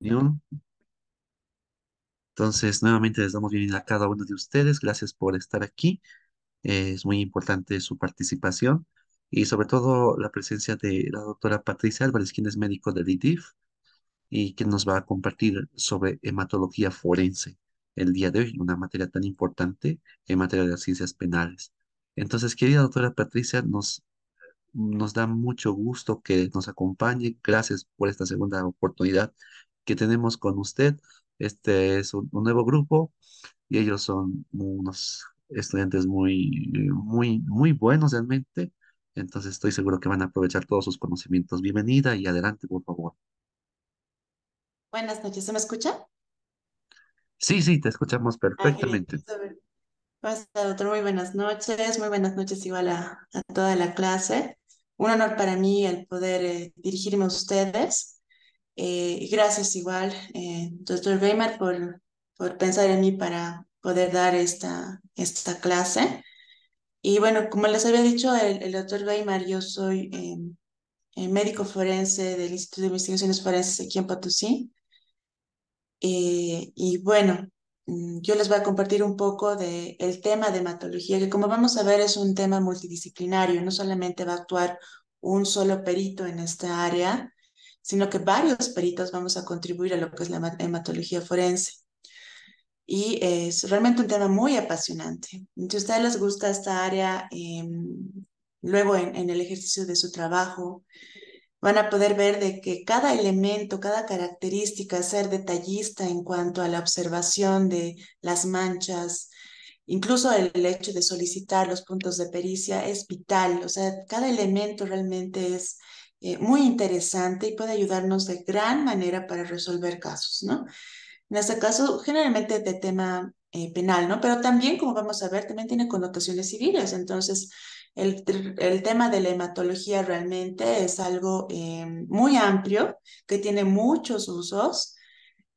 Unión. Entonces, nuevamente les damos bienvenida a cada uno de ustedes. Gracias por estar aquí. Es muy importante su participación y sobre todo la presencia de la doctora Patricia Álvarez, quien es médico del IDIF y quien nos va a compartir sobre hematología forense el día de hoy, una materia tan importante en materia de las ciencias penales. Entonces, querida doctora Patricia, nos da mucho gusto que nos acompañe. Gracias por esta segunda oportunidad que tenemos con usted. Este es un nuevo grupo y ellos son unos estudiantes muy buenos realmente. Entonces estoy seguro que van a aprovechar todos sus conocimientos. Bienvenida y adelante, por favor. Buenas noches, ¿se me escucha? Sí, sí, te escuchamos Ah, qué bien. perfectamente. ¿Cómo está, doctor? Muy buenas noches igual a toda la clase. Un honor para mí el poder dirigirme a ustedes. Y gracias igual, doctor Weimar, por pensar en mí para poder dar esta clase. Y bueno, como les había dicho el doctor Weimar, yo soy médico forense del Instituto de Investigaciones Forenses aquí en Potosí. Y bueno, yo les voy a compartir un poco del tema de hematología, que como vamos a ver es un tema multidisciplinario, no solamente va a actuar un solo perito en esta área, sino que varios peritos vamos a contribuir a lo que es la hematología forense. Y es realmente un tema muy apasionante. Si a ustedes les gusta esta área, luego en el ejercicio de su trabajo, van a poder ver de que cada elemento, cada característica, ser detallista en cuanto a la observación de las manchas, incluso el hecho de solicitar los puntos de pericia es vital. O sea, cada elemento realmente es muy interesante y puede ayudarnos de gran manera para resolver casos, ¿no? En este caso, generalmente de tema penal, ¿no? Pero también, como vamos a ver, también tiene connotaciones civiles. Entonces, el tema de la hematología realmente es algo muy amplio, que tiene muchos usos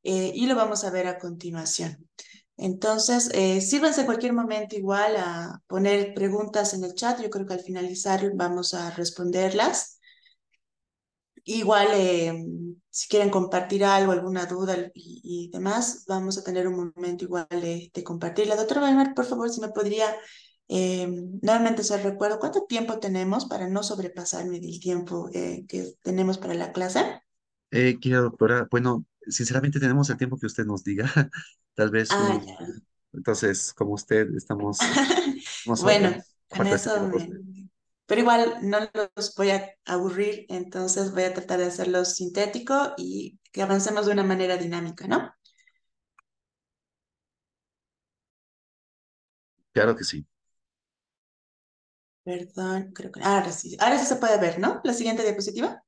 y lo vamos a ver a continuación. Entonces, sírvanse en cualquier momento igual a poner preguntas en el chat. Yo creo que al finalizar vamos a responderlas. Igual, si quieren compartir algo, alguna duda y demás, vamos a tener un momento igual de compartir. La doctora Weimar, por favor, si me podría nuevamente hacer recuerdo, ¿cuánto tiempo tenemos para no sobrepasarme del tiempo que tenemos para la clase? Querida doctora, bueno, sinceramente tenemos el tiempo que usted nos diga, tal vez Ah, un... ya. Entonces, como usted, estamos Bueno, a con falta de este eso tiempo. me... Pero igual no los voy a aburrir, entonces voy a tratar de hacerlo sintético y que avancemos de una manera dinámica, ¿no? Claro que sí. Perdón, creo que... Ahora sí se puede ver, ¿no? La siguiente diapositiva.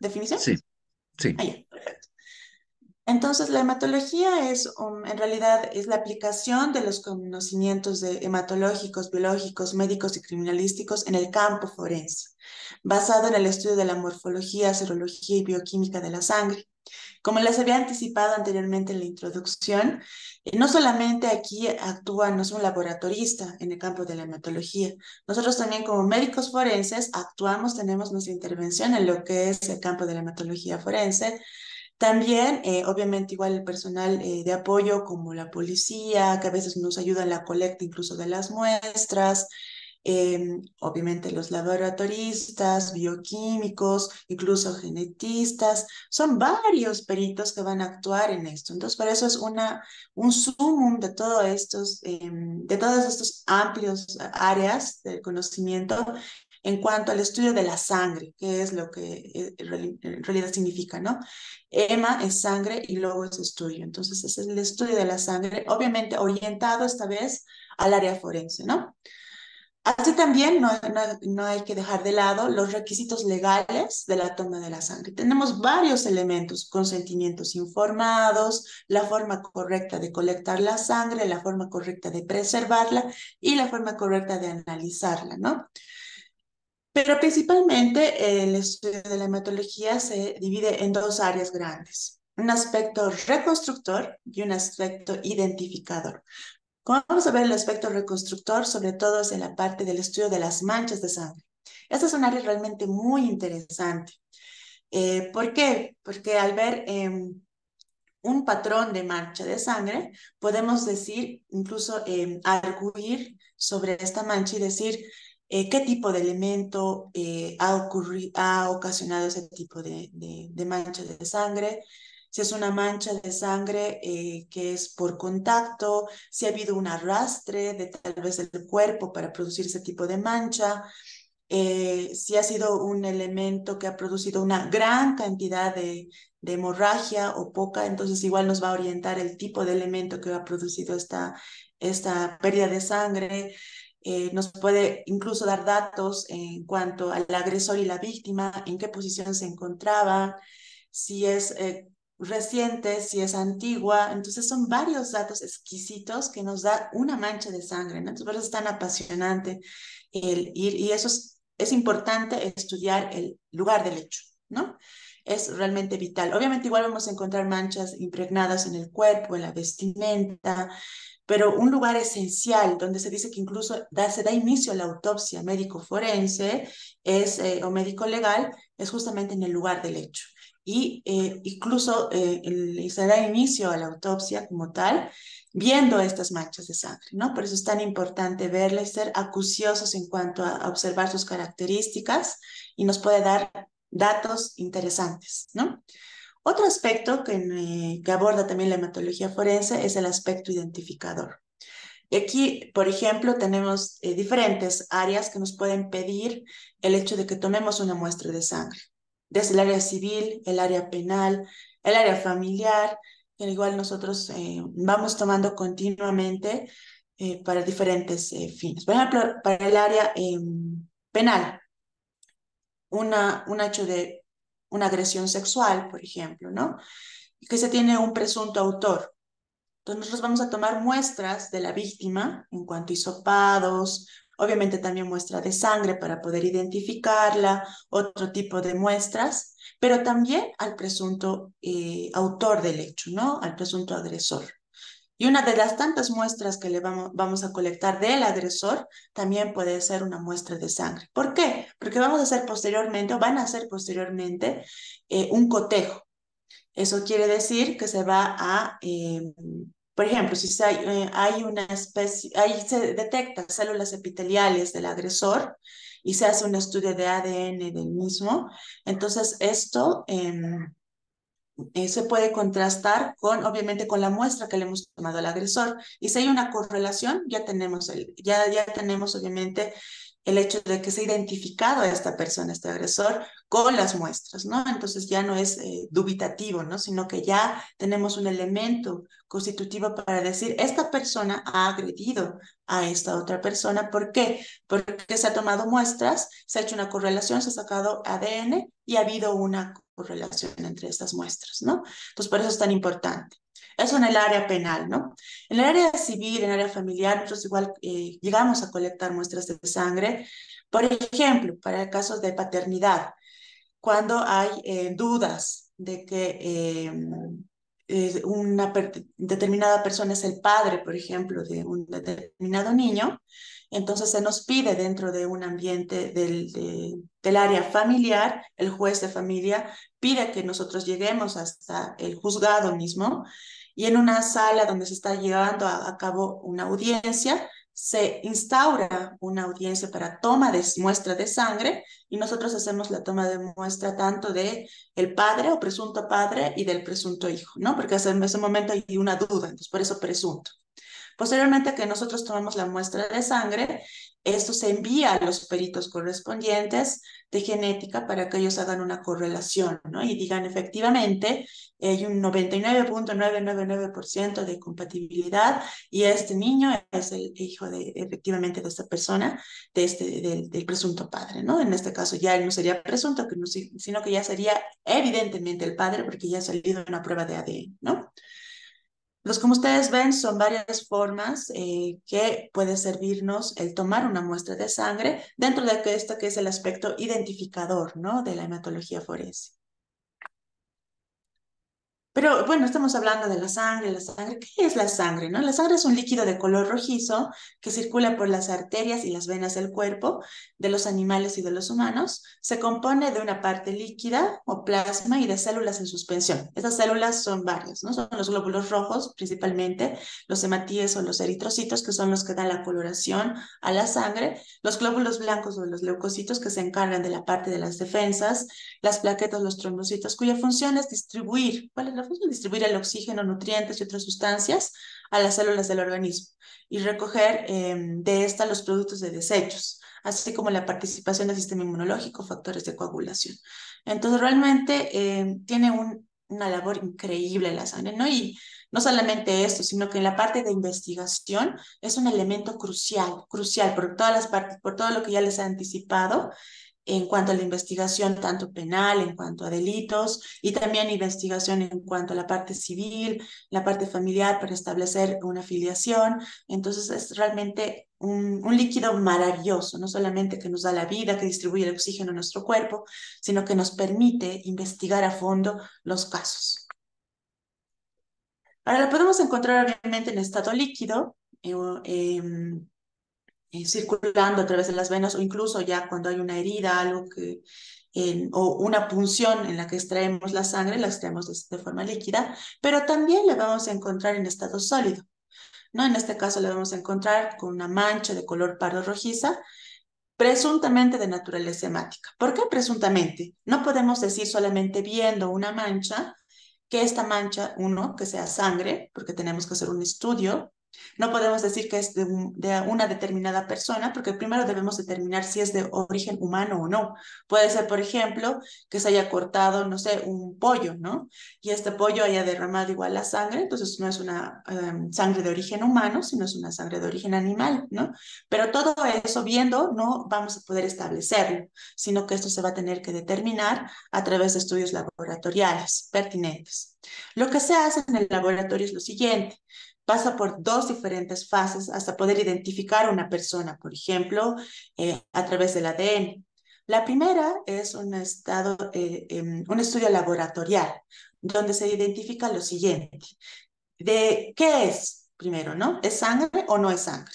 ¿Definición? Sí, sí. Ah, ya, perfecto. Entonces, la hematología es, en realidad, es la aplicación de los conocimientos de hematológicos, biológicos, médicos y criminalísticos en el campo forense, basado en el estudio de la morfología, serología y bioquímica de la sangre. Como les había anticipado anteriormente en la introducción, no solamente aquí actúa, no es un laboratorista en el campo de la hematología, nosotros también como médicos forenses actuamos, tenemos nuestra intervención en lo que es el campo de la hematología forense. También, obviamente, igual el personal de apoyo como la policía, que a veces nos ayuda en la colecta incluso de las muestras, obviamente los laboratoristas, bioquímicos, incluso genetistas, son varios peritos que van a actuar en esto. Entonces, por eso es un sumum de todos estos amplios áreas del conocimiento en cuanto al estudio de la sangre, que es lo que en realidad significa, ¿no? Hema es sangre y luego es estudio. Entonces, ese es el estudio de la sangre, obviamente orientado esta vez al área forense, ¿no? Así también no hay que dejar de lado los requisitos legales de la toma de la sangre. Tenemos varios elementos, consentimientos informados, la forma correcta de colectar la sangre, la forma correcta de preservarla y la forma correcta de analizarla, ¿no? Pero principalmente el estudio de la hematología se divide en dos áreas grandes, un aspecto reconstructor y un aspecto identificador. Como vamos a ver el aspecto reconstructor, sobre todo es en la parte del estudio de las manchas de sangre. Esta es un área realmente muy interesante. ¿Por qué? Porque al ver un patrón de mancha de sangre, podemos decir, incluso arguir sobre esta mancha y decir qué tipo de elemento ha ocasionado ese tipo de mancha de sangre. Si es una mancha de sangre que es por contacto, si ha habido un arrastre de tal vez del cuerpo para producir ese tipo de mancha, si ha sido un elemento que ha producido una gran cantidad de hemorragia o poca, entonces igual nos va a orientar el tipo de elemento que ha producido esta pérdida de sangre. Nos puede incluso dar datos en cuanto al agresor y la víctima, en qué posición se encontraban, si es reciente, si es antigua. Entonces son varios datos exquisitos que nos da una mancha de sangre, ¿no? Entonces por eso es tan apasionante el ir, y eso es importante estudiar el lugar del hecho, ¿no? Es realmente vital. Obviamente igual vamos a encontrar manchas impregnadas en el cuerpo, en la vestimenta, pero un lugar esencial donde se dice que incluso se da inicio a la autopsia médico-forense o médico-legal es justamente en el lugar del hecho. Y incluso se da inicio a la autopsia como tal, viendo estas manchas de sangre, ¿no? Por eso es tan importante verla y ser acuciosos en cuanto a observar sus características y nos puede dar datos interesantes, ¿no? Otro aspecto que aborda también la hematología forense es el aspecto identificador. Y aquí, por ejemplo, tenemos diferentes áreas que nos pueden pedir el hecho de que tomemos una muestra de sangre, desde el área civil, el área penal, el área familiar, que al igual nosotros vamos tomando continuamente para diferentes fines. Por ejemplo, para el área penal, un hecho de una agresión sexual, por ejemplo, ¿no? Y que se tiene un presunto autor. Entonces nosotros vamos a tomar muestras de la víctima en cuanto a hisopados, obviamente también muestra de sangre para poder identificarla, otro tipo de muestras, pero también al presunto autor del hecho, ¿no? Al presunto agresor. Y una de las tantas muestras que le vamos a colectar del agresor también puede ser una muestra de sangre. ¿Por qué? Porque vamos a hacer posteriormente, o van a hacer posteriormente, un cotejo. Eso quiere decir que se va a, por ejemplo, si hay una especie, ahí se detecta células epiteliales del agresor y se hace un estudio de ADN del mismo, entonces esto se puede contrastar con, obviamente, con la muestra que le hemos tomado al agresor. Y si hay una correlación, ya tenemos, obviamente, el hecho de que se ha identificado a esta persona, este agresor, con las muestras, ¿no? Entonces ya no es dubitativo, ¿no? Sino que ya tenemos un elemento constitutivo para decir, esta persona ha agredido a esta otra persona. ¿Por qué? Porque se ha tomado muestras, se ha hecho una correlación, se ha sacado ADN y ha habido una correlación entre estas muestras, ¿no? Entonces, por eso es tan importante. Eso en el área penal, ¿no? En el área civil, en el área familiar, nosotros igual llegamos a colectar muestras de sangre, por ejemplo, para casos de paternidad, cuando hay dudas de que una determinada persona es el padre, por ejemplo, de un determinado niño, entonces se nos pide dentro de un ambiente del área familiar, el juez de familia pide que nosotros lleguemos hasta el juzgado mismo y en una sala donde se está llevando a cabo una audiencia, se instaura una audiencia para toma de muestra de sangre y nosotros hacemos la toma de muestra tanto de el padre o presunto padre y del presunto hijo, ¿no? Porque en ese momento hay una duda, entonces por eso presunto. Posteriormente que nosotros tomamos la muestra de sangre, esto se envía a los peritos correspondientes de genética para que ellos hagan una correlación, ¿no? Y digan efectivamente, hay un 99.999% de compatibilidad y este niño es el hijo efectivamente de esta persona, del presunto padre, ¿no? En este caso ya él no sería presunto, sino que ya sería evidentemente el padre porque ya ha salido una prueba de ADN, ¿no? Los, como ustedes ven, son varias formas que puede servirnos el tomar una muestra de sangre dentro de esto que es el aspecto identificador, ¿no? De la hematología forense. Pero bueno, estamos hablando de la sangre. La sangre, ¿qué es la sangre, no? La sangre es un líquido de color rojizo que circula por las arterias y las venas del cuerpo de los animales y de los humanos. Se compone de una parte líquida o plasma y de células en suspensión. Estas células son varias, ¿no? Son los glóbulos rojos principalmente, los hematíes o los eritrocitos, que son los que dan la coloración a la sangre, los glóbulos blancos o los leucocitos, que se encargan de la parte de las defensas, las plaquetas, los trombocitos, cuya función es distribuir, ¿cuál es la función? Distribuir el oxígeno, nutrientes y otras sustancias a las células del organismo y recoger de estas los productos de desechos, así como la participación del sistema inmunológico, factores de coagulación. Entonces, realmente tiene una labor increíble la sangre, ¿no? Y no solamente esto, sino que en la parte de investigación es un elemento crucial, crucial por todas las partes, por todo lo que ya les he anticipado, en cuanto a la investigación tanto penal, en cuanto a delitos, y también investigación en cuanto a la parte civil, la parte familiar para establecer una filiación. Entonces es realmente un líquido maravilloso, no solamente que nos da la vida, que distribuye el oxígeno en nuestro cuerpo, sino que nos permite investigar a fondo los casos. Ahora lo podemos encontrar obviamente en estado líquido, eh, eh, circulando a través de las venas o incluso ya cuando hay una herida, algo que, o una punción en la que extraemos la sangre, la extraemos de forma líquida, pero también la vamos a encontrar en estado sólido, ¿no? En este caso la vamos a encontrar con una mancha de color pardo rojiza, presuntamente de naturaleza hemática. ¿Por qué presuntamente? No podemos decir solamente viendo una mancha que esta mancha, uno, que sea sangre, porque tenemos que hacer un estudio. No podemos decir que es de una determinada persona, porque primero debemos determinar si es de origen humano o no. Puede ser, por ejemplo, que se haya cortado, no sé, un pollo, ¿no? Y este pollo haya derramado igual la sangre, entonces no es una sangre de origen humano, sino es una sangre de origen animal, ¿no? Pero todo eso viendo no vamos a poder establecerlo, sino que esto se va a tener que determinar a través de estudios laboratoriales pertinentes. Lo que se hace en el laboratorio es lo siguiente: pasa por dos diferentes fases hasta poder identificar a una persona, por ejemplo, a través del ADN. La primera es un estudio laboratorial, donde se identifica lo siguiente: de qué es, primero, ¿no? ¿Es sangre o no es sangre?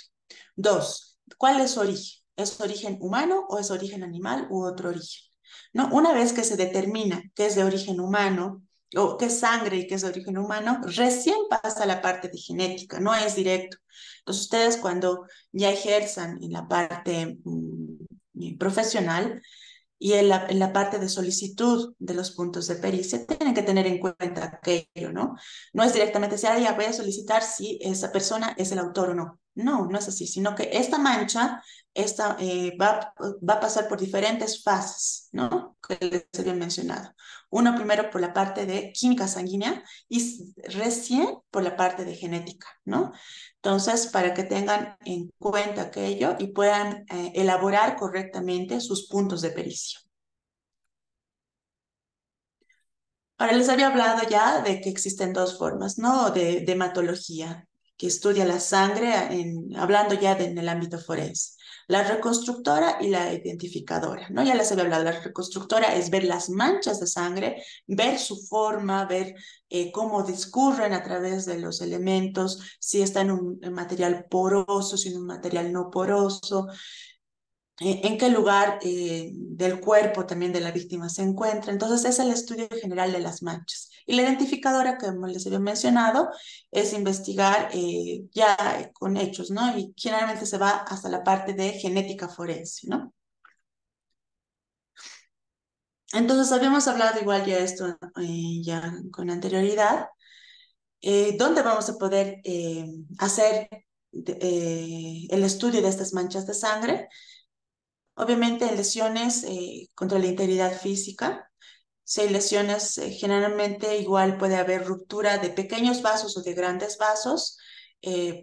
Dos, ¿cuál es su origen? ¿Es origen humano o es origen animal u otro origen? ¿No? Una vez que se determina que es de origen humano o que es sangre y que es de origen humano, recién pasa a la parte de genética, no es directo. Entonces ustedes cuando ya ejerzan en la parte profesional, y en la parte de solicitud de los puntos de pericia, tienen que tener en cuenta aquello, ¿no? No es directamente decir, ah, ya voy a solicitar si esa persona es el autor o no. No, no es así, sino que esta mancha va a pasar por diferentes fases, ¿no? Que les había mencionado. Uno primero por la parte de química sanguínea y recién por la parte de genética, ¿no? Entonces, para que tengan en cuenta aquello y puedan elaborar correctamente sus puntos de pericia. Ahora les había hablado ya de que existen dos formas, ¿no? De hematología, que estudia la sangre hablando ya en el ámbito forense. La reconstructora y la identificadora, ¿no? Ya les había hablado. La reconstructora es ver las manchas de sangre, ver su forma, ver cómo discurren a través de los elementos, si está en material poroso, si en un material no poroso, en qué lugar del cuerpo también de la víctima se encuentra. Entonces, es el estudio general de las manchas. Y la identificadora, que como les había mencionado, es investigar ya con hechos, ¿no? Y generalmente se va hasta la parte de genética forense, ¿no? Entonces, habíamos hablado igual ya esto ya con anterioridad, dónde vamos a poder hacer el estudio de estas manchas de sangre. Obviamente en lesiones contra la integridad física. Si hay lesiones, generalmente igual puede haber ruptura de pequeños vasos o de grandes vasos.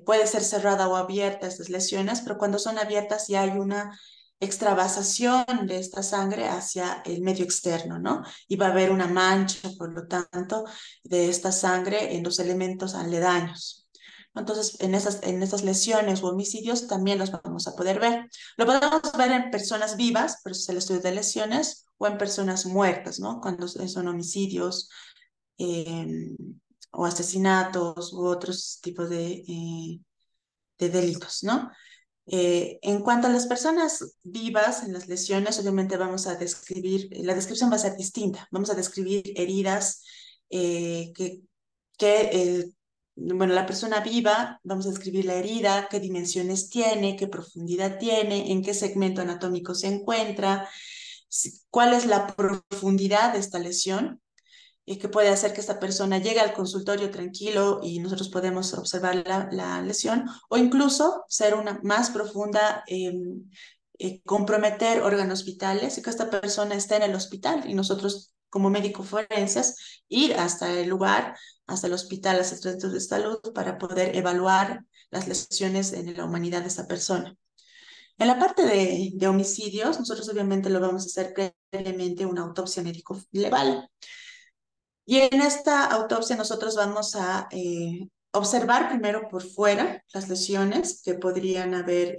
Puede ser cerrada o abierta estas lesiones, pero cuando son abiertas ya hay una extravasación de esta sangre hacia el medio externo, ¿no? Y va a haber una mancha, por lo tanto, de esta sangre en los elementos aledaños. Entonces, en esas lesiones o homicidios también los vamos a poder ver. Lo podemos ver en personas vivas, por eso es el estudio de lesiones, o en personas muertas, ¿no? Cuando son homicidios, eh, o asesinatos u otros tipos de delitos, ¿no? En cuanto a las personas vivas en las lesiones, obviamente vamos a describir, la descripción va a ser distinta. Vamos a describir heridas que bueno, la persona viva, vamos a describir la herida, qué dimensiones tiene, qué profundidad tiene, en qué segmento anatómico se encuentra, cuál es la profundidad de esta lesión y que puede hacer que esta persona llegue al consultorio tranquilo y nosotros podemos observar la lesión, o incluso ser una más profunda, comprometer órganos vitales y que esta persona esté en el hospital y nosotros como médicos forenses ir hasta el lugar, hasta el hospital, hasta el centro de salud para poder evaluar las lesiones en la humanidad de esta persona. En la parte de homicidios, nosotros obviamente lo vamos a hacer previamente una autopsia médico-legal. Y en esta autopsia nosotros vamos a observar primero por fuera las lesiones que podrían haber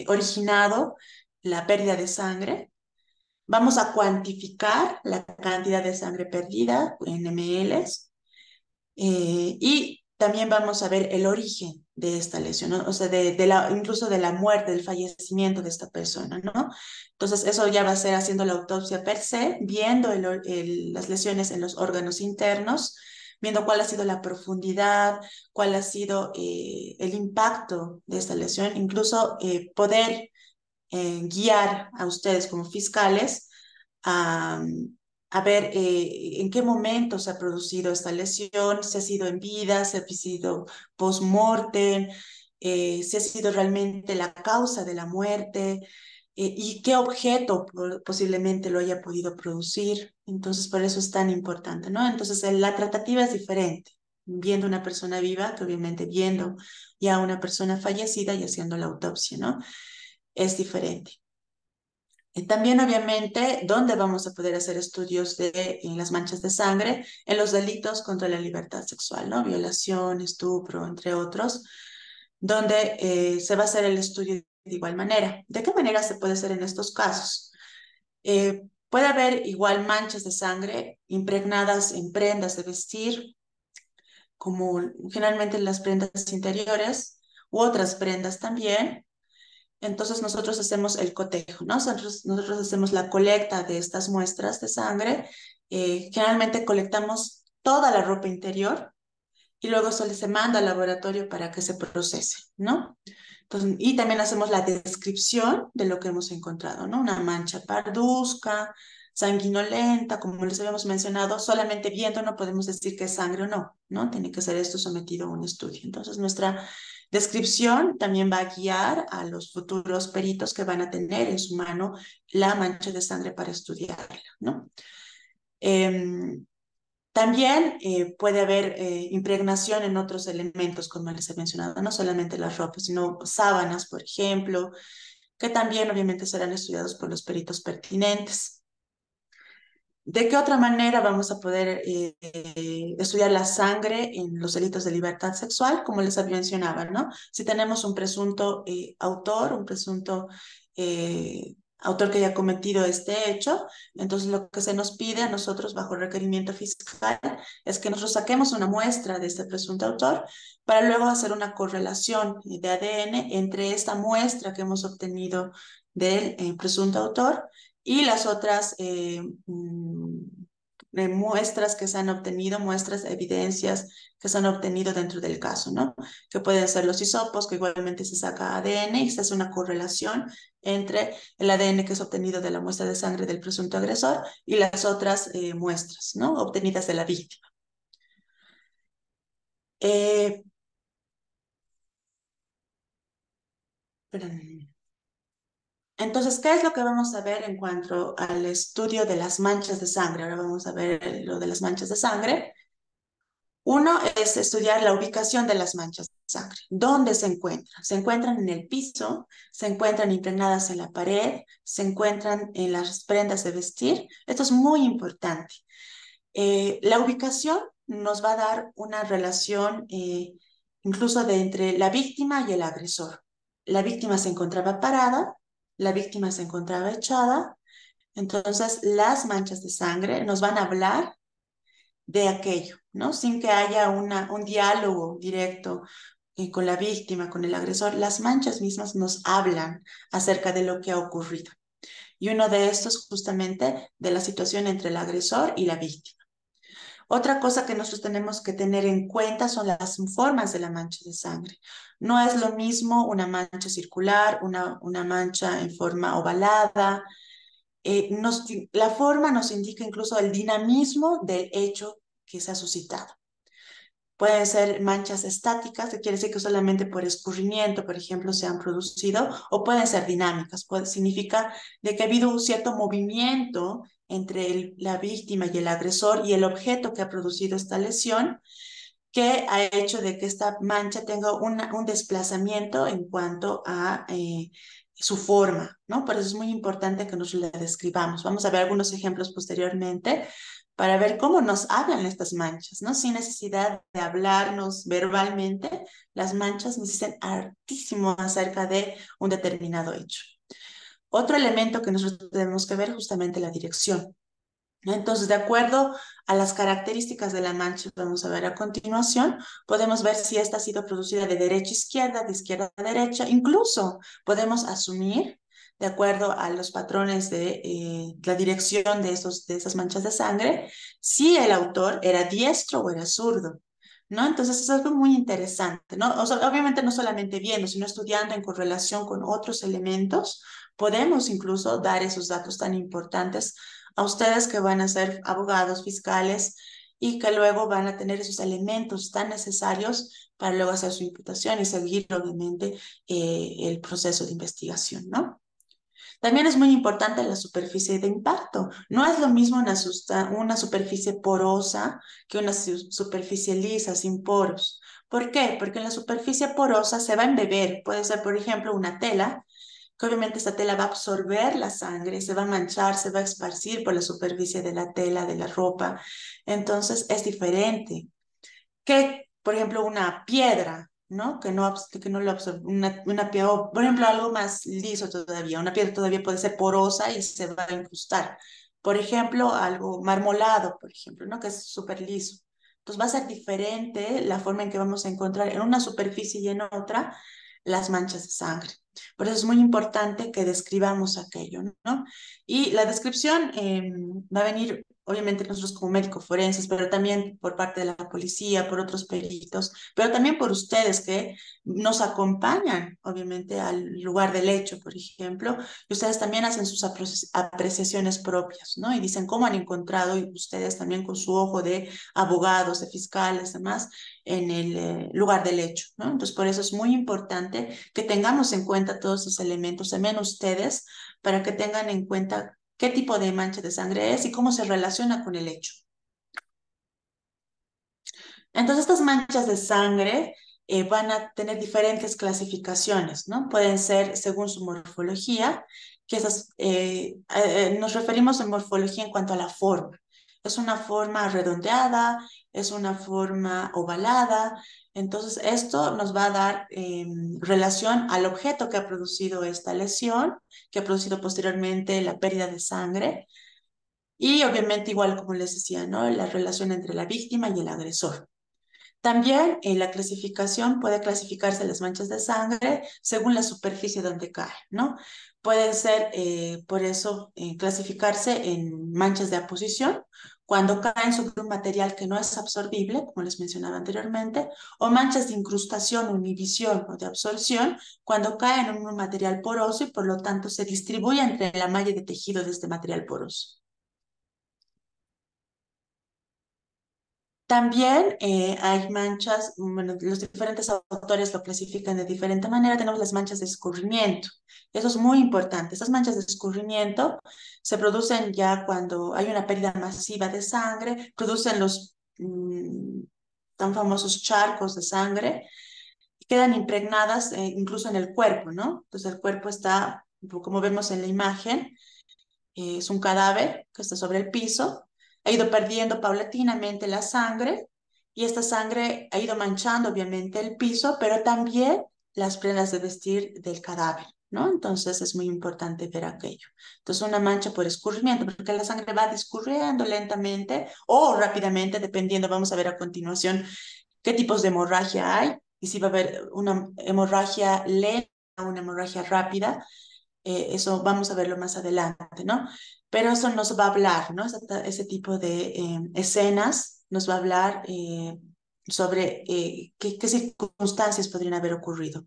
originado la pérdida de sangre. Vamos a cuantificar la cantidad de sangre perdida en mLs. Y también vamos a ver el origen de esta lesión, ¿no? O sea, incluso de la muerte, del fallecimiento de esta persona, ¿no? Entonces, eso ya va a ser haciendo la autopsia per se, viendo las lesiones en los órganos internos, viendo cuál ha sido la profundidad, cuál ha sido el impacto de esta lesión, incluso poder guiar a ustedes como fiscales a, a ver en qué momento se ha producido esta lesión, si ha sido en vida, si ha sido post-mortem, si ha sido realmente la causa de la muerte y qué objeto posiblemente lo haya podido producir. Entonces, por eso es tan importante, ¿no? Entonces, la tratativa es diferente, viendo una persona viva que obviamente viendo ya a una persona fallecida y haciendo la autopsia, ¿no? Es diferente. También, obviamente, ¿dónde vamos a poder hacer estudios en las manchas de sangre? En los delitos contra la libertad sexual, ¿no? Violación, estupro, entre otros, donde se va a hacer el estudio de igual manera. ¿De qué manera se puede hacer en estos casos? Puede haber igual manchas de sangre impregnadas en prendas de vestir, como generalmente en las prendas interiores, u otras prendas también. Entonces nosotros hacemos el cotejo, ¿no? Nosotros hacemos la colecta de estas muestras de sangre. Generalmente colectamos toda la ropa interior y luego se manda al laboratorio para que se procese, ¿no? Entonces, y también hacemos la descripción de lo que hemos encontrado, ¿no? Una mancha parduzca, sanguinolenta, como les habíamos mencionado, solamente viendo no podemos decir que es sangre o no, ¿no? Tiene que ser esto sometido a un estudio. Entonces, nuestra descripción también va a guiar a los futuros peritos que van a tener en su mano la mancha de sangre para estudiarla, ¿no? También puede haber impregnación en otros elementos, como les he mencionado, no solamente las ropas, sino sábanas, por ejemplo, que también obviamente serán estudiados por los peritos pertinentes. ¿De qué otra manera vamos a poder estudiar la sangre en los delitos de libertad sexual? Como les mencionaba, ¿no? Si tenemos un presunto autor, un presunto autor que haya cometido este hecho, entonces lo que se nos pide a nosotros bajo requerimiento fiscal es que nosotros saquemos una muestra de este presunto autor para luego hacer una correlación de ADN entre esta muestra que hemos obtenido del presunto autor y las otras muestras que se han obtenido, muestras, evidencias que se han obtenido dentro del caso, ¿no? Que pueden ser los hisopos, que igualmente se saca ADN y se hace una correlación entre el ADN que es obtenido de la muestra de sangre del presunto agresor y las otras muestras, ¿no? Obtenidas de la víctima. Eh, Entonces, ¿qué es lo que vamos a ver en cuanto al estudio de las manchas de sangre? Ahora vamos a ver lo de las manchas de sangre. Uno es estudiar la ubicación de las manchas de sangre. ¿Dónde se encuentran? Se encuentran en el piso, se encuentran impregnadas en la pared, se encuentran en las prendas de vestir. Esto es muy importante. La ubicación nos va a dar una relación incluso de entre la víctima y el agresor. La víctima se encontraba parada, la víctima se encontraba echada, Entonces, las manchas de sangre nos van a hablar de aquello, ¿no? Sin que haya un diálogo directo con la víctima, con el agresor. Las manchas mismas nos hablan acerca de lo que ha ocurrido. Y uno de estos justamente de la situación entre el agresor y la víctima. Otra cosa que nosotros tenemos que tener en cuenta son las formas de la mancha de sangre. No es lo mismo una mancha circular, una mancha en forma ovalada. La forma nos indica incluso el dinamismo del hecho que se ha suscitado. Pueden ser manchas estáticas, que quiere decir que solamente por escurrimiento, por ejemplo, se han producido, o pueden ser dinámicas, significa de que ha habido un cierto movimiento entre la víctima y el agresor y el objeto que ha producido esta lesión, que ha hecho de que esta mancha tenga un desplazamiento en cuanto a su forma, ¿no? Por eso es muy importante que nos la describamos. Vamos a ver algunos ejemplos posteriormente para ver cómo nos hablan estas manchas, ¿no? Sin necesidad de hablarnos verbalmente, las manchas nos dicen hartísimo acerca de un determinado hecho. Otro elemento que nosotros tenemos que ver es justamente la dirección. Entonces, de acuerdo a las características de la mancha, vamos a ver a continuación, podemos ver si esta ha sido producida de derecha a izquierda, de izquierda a derecha, incluso podemos asumir, de acuerdo a los patrones de la dirección de esas manchas de sangre, si el autor era diestro o era zurdo. ¿No? Entonces es algo muy interesante, ¿no? O sea, obviamente no solamente viendo, sino estudiando en correlación con otros elementos, podemos incluso dar esos datos tan importantes a ustedes que van a ser abogados, fiscales y que luego van a tener esos elementos tan necesarios para luego hacer su imputación y seguir, obviamente, el proceso de investigación, ¿no? También es muy importante la superficie de impacto. No es lo mismo una superficie porosa que una superficie lisa, sin poros. ¿Por qué? Porque en la superficie porosa se va a embeber. Puede ser, por ejemplo, una tela que obviamente esta tela va a absorber la sangre, se va a manchar, se va a esparcir por la superficie de la tela, de la ropa. Entonces es diferente que, por ejemplo, una piedra, ¿no? Que no lo absorbe, una piedra, o, por ejemplo, algo más liso todavía. Una piedra todavía puede ser porosa y se va a incrustar. Por ejemplo, algo marmolado, por ejemplo, ¿no? Que es súper liso. Entonces va a ser diferente la forma en que vamos a encontrar en una superficie y en otra las manchas de sangre. Por eso es muy importante que describamos aquello, ¿no? Y la descripción va a venir, obviamente, nosotros como médicos forenses, pero también por parte de la policía, por otros peritos, pero también por ustedes que nos acompañan, obviamente, al lugar del hecho, por ejemplo, y ustedes también hacen sus apreciaciones propias, ¿no? Y dicen cómo han encontrado, y ustedes también con su ojo de abogados, de fiscales, demás, en el lugar del hecho, ¿no? Entonces, por eso es muy importante que tengamos en cuenta todos esos elementos, también ustedes, para que tengan en cuenta qué tipo de mancha de sangre es y cómo se relaciona con el hecho. Entonces, estas manchas de sangre van a tener diferentes clasificaciones, ¿no? Pueden ser según su morfología, que nos referimos a morfología en cuanto a la forma. Es una forma redondeada, es una forma ovalada. Entonces, esto nos va a dar relación al objeto que ha producido esta lesión, que ha producido posteriormente la pérdida de sangre. Y obviamente, igual como les decía, ¿no? La relación entre la víctima y el agresor. También la clasificación puede clasificarse las manchas de sangre según la superficie donde cae, ¿no? Pueden ser, por eso, clasificarse en manchas de aposición, cuando caen sobre un material que no es absorbible, como les mencionaba anteriormente, o manchas de incrustación o inhibición o de absorción, cuando caen en un material poroso y por lo tanto se distribuye entre la malla de tejido de este material poroso. También hay manchas, bueno, los diferentes autores lo clasifican de diferente manera. Tenemos las manchas de escurrimiento. Eso es muy importante. Estas manchas de escurrimiento se producen ya cuando hay una pérdida masiva de sangre, producen los tan famosos charcos de sangre y quedan impregnadas incluso en el cuerpo, ¿no? Entonces el cuerpo está, como vemos en la imagen, es un cadáver que está sobre el piso, ha ido perdiendo paulatinamente la sangre y esta sangre ha ido manchando obviamente el piso, pero también las prendas de vestir del cadáver. ¿no? Entonces es muy importante ver aquello. Entonces una mancha por escurrimiento, porque la sangre va discurriendo lentamente o rápidamente, dependiendo, vamos a ver a continuación qué tipos de hemorragia hay y si va a haber una hemorragia lenta o una hemorragia rápida. Eso vamos a verlo más adelante, ¿no? Pero eso nos va a hablar, ¿no? Ese tipo de escenas nos va a hablar sobre qué circunstancias podrían haber ocurrido.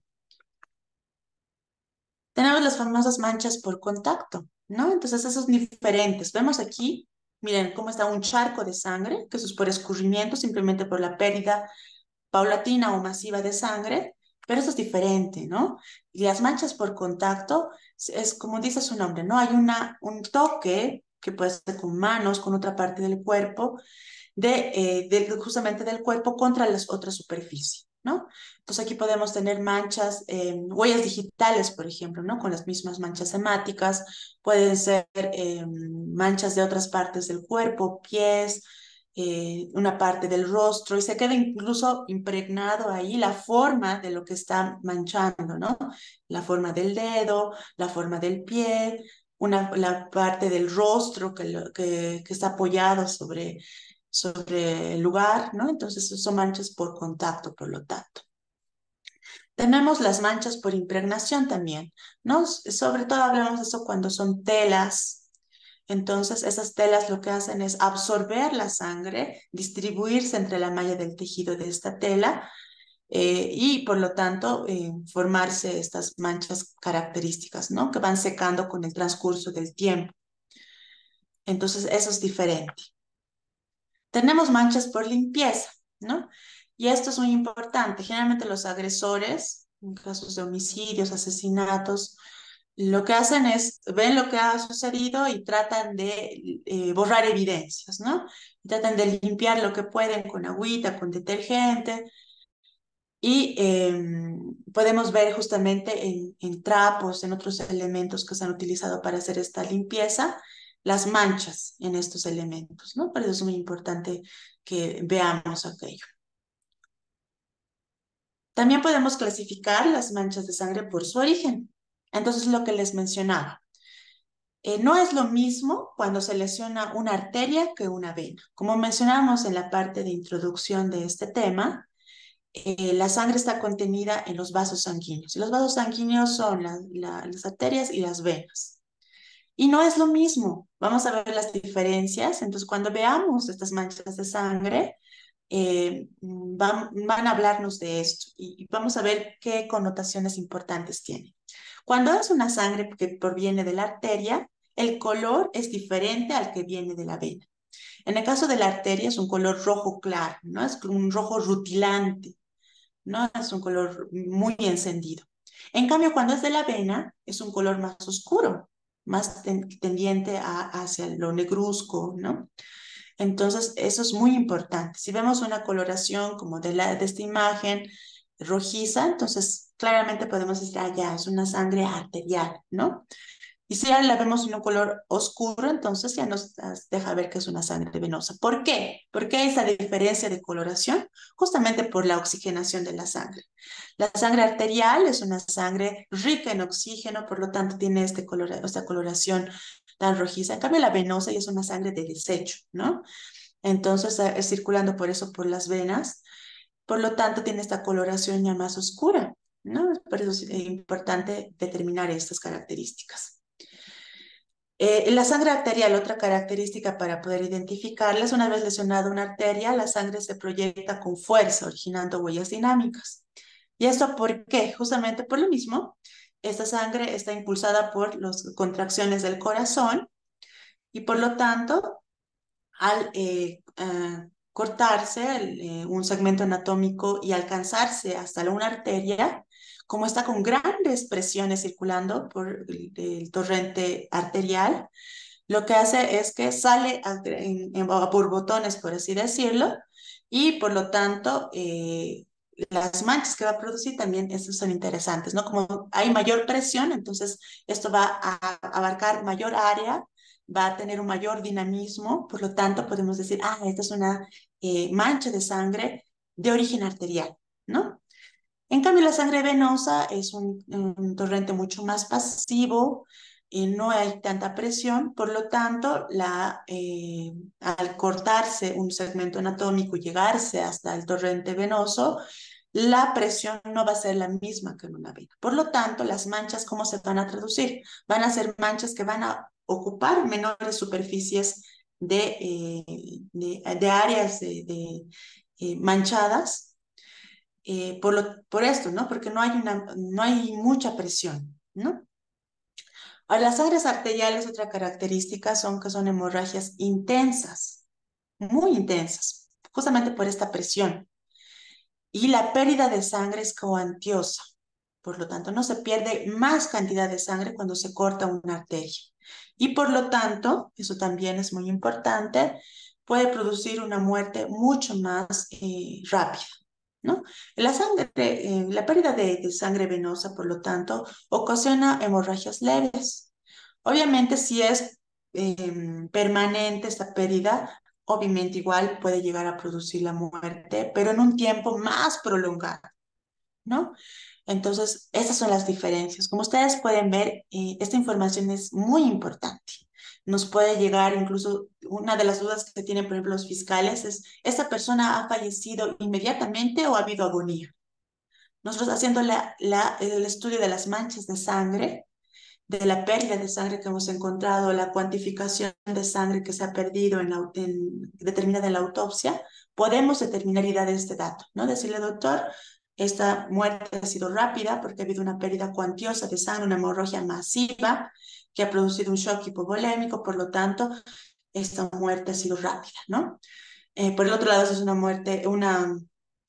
Tenemos las famosas manchas por contacto, ¿no? Entonces, esos diferentes. Vemos aquí, miren cómo está un charco de sangre, que eso es por escurrimiento, simplemente por la pérdida paulatina o masiva de sangre, pero eso es diferente, ¿no? Y las manchas por contacto es como dice su nombre, ¿no? Hay un toque que puede ser con manos, con otra parte del cuerpo, justamente del cuerpo contra las otras superficies, ¿no? Entonces aquí podemos tener manchas, huellas digitales, por ejemplo, ¿no? Con las mismas manchas hemáticas, pueden ser manchas de otras partes del cuerpo, pies, una parte del rostro, y se queda incluso impregnado ahí la forma de lo que está manchando, ¿no? La forma del dedo, la forma del pie, la parte del rostro que está apoyado sobre el lugar, ¿no? Entonces son manchas por contacto, por lo tanto. Tenemos las manchas por impregnación también, ¿no? Sobre todo hablamos de eso cuando son telas. Entonces, esas telas lo que hacen es absorber la sangre, distribuirse entre la malla del tejido de esta tela y, por lo tanto, formarse estas manchas características, ¿no? Que van secando con el transcurso del tiempo. Entonces, eso es diferente. Tenemos manchas por limpieza, ¿no? Y esto es muy importante. Generalmente los agresores, en casos de homicidios, asesinatos, lo que hacen es, ven lo que ha sucedido y tratan de borrar evidencias, ¿no? Tratan de limpiar lo que pueden con agüita, con detergente. Y podemos ver justamente en trapos, en otros elementos que se han utilizado para hacer esta limpieza, las manchas en estos elementos, ¿no? Por eso es muy importante que veamos aquello. También podemos clasificar las manchas de sangre por su origen. Entonces, lo que les mencionaba. No es lo mismo cuando se lesiona una arteria que una vena. Como mencionamos en la parte de introducción de este tema, la sangre está contenida en los vasos sanguíneos. Y los vasos sanguíneos son las arterias y las venas. Y no es lo mismo. Vamos a ver las diferencias. Entonces, cuando veamos estas manchas de sangre, van a hablarnos de esto y vamos a ver qué connotaciones importantes tiene. Cuando es una sangre que proviene de la arteria, el color es diferente al que viene de la vena. En el caso de la arteria es un color rojo claro, ¿no? Es un rojo rutilante, ¿no? Es un color muy encendido. En cambio, cuando es de la avena, es un color más oscuro, más tendiente hacia lo negruzco, ¿no? Entonces, eso es muy importante. Si vemos una coloración como de esta imagen rojiza, entonces claramente podemos decir, ah, ya, es una sangre arterial, ¿no? Y si ya la vemos en un color oscuro, entonces ya nos deja ver que es una sangre venosa. ¿Por qué? ¿Por qué esa diferencia de coloración? Justamente por la oxigenación de la sangre. La sangre arterial es una sangre rica en oxígeno, por lo tanto tiene esta coloración tan rojiza. En cambio, la venosa ya es una sangre de desecho, ¿no? Entonces, es circulando por eso por las venas, por lo tanto tiene esta coloración ya más oscura, ¿no? Por eso es importante determinar estas características. La sangre arterial, otra característica para poder identificarla, es una vez lesionada una arteria, la sangre se proyecta con fuerza, originando huellas dinámicas. ¿Y esto por qué? Justamente por lo mismo, esta sangre está impulsada por las contracciones del corazón y por lo tanto, al cortarse un segmento anatómico y alcanzarse hasta una arteria, como está con grandes presiones circulando por el torrente arterial, lo que hace es que sale a borbotones, por así decirlo, y por lo tanto las manchas que va a producir también estas son interesantes, ¿no? Como hay mayor presión, entonces esto va a abarcar mayor área, va a tener un mayor dinamismo, por lo tanto podemos decir, ah, esta es una mancha de sangre de origen arterial, ¿no? En cambio, la sangre venosa es un torrente mucho más pasivo y no hay tanta presión, por lo tanto, al cortarse un segmento anatómico y llegarse hasta el torrente venoso, la presión no va a ser la misma que en una vena. Por lo tanto, las manchas, ¿cómo se van a traducir? Van a ser manchas que van a ocupar menores superficies de áreas manchadas por esto, ¿no? Porque no hay mucha presión, ¿no? Ahora, las sangres arteriales, otra característica son que son hemorragias intensas, muy intensas, justamente por esta presión. Y la pérdida de sangre es coantiosa. Por lo tanto, no se pierde más cantidad de sangre cuando se corta una arteria. Y por lo tanto, eso también es muy importante, puede producir una muerte mucho más rápida, ¿no? La pérdida de sangre venosa, por lo tanto, ocasiona hemorragias leves. Obviamente, si es permanente esta pérdida, obviamente igual puede llegar a producir la muerte, pero en un tiempo más prolongado, ¿no? Entonces, esas son las diferencias. Como ustedes pueden ver, esta información es muy importante. Nos puede llegar incluso, una de las dudas que tienen, por ejemplo, los fiscales es, ¿esta persona ha fallecido inmediatamente o ha habido agonía? Nosotros haciendo el estudio de las manchas de sangre, de la pérdida de sangre que hemos encontrado, la cuantificación de sangre que se ha perdido determinada en la autopsia, podemos determinar y dar este dato, ¿no? Decirle, doctor, esta muerte ha sido rápida porque ha habido una pérdida cuantiosa de sangre, una hemorragia masiva que ha producido un shock hipovolémico, por lo tanto, esta muerte ha sido rápida, ¿no? Por el otro lado, si es una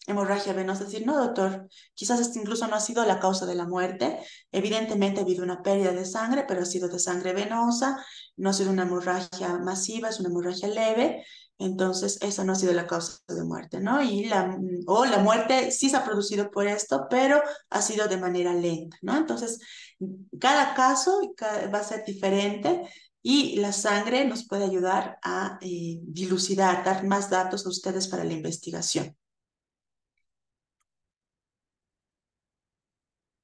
hemorragia venosa, decir, no, doctor, quizás esto incluso no ha sido la causa de la muerte. Evidentemente ha habido una pérdida de sangre, pero ha sido de sangre venosa, no ha sido una hemorragia masiva, es una hemorragia leve. Entonces, esa no ha sido la causa de muerte, ¿no? O la muerte sí se ha producido por esto, pero ha sido de manera lenta, ¿no? Entonces, cada caso va a ser diferente y la sangre nos puede ayudar a dilucidar, dar más datos a ustedes para la investigación.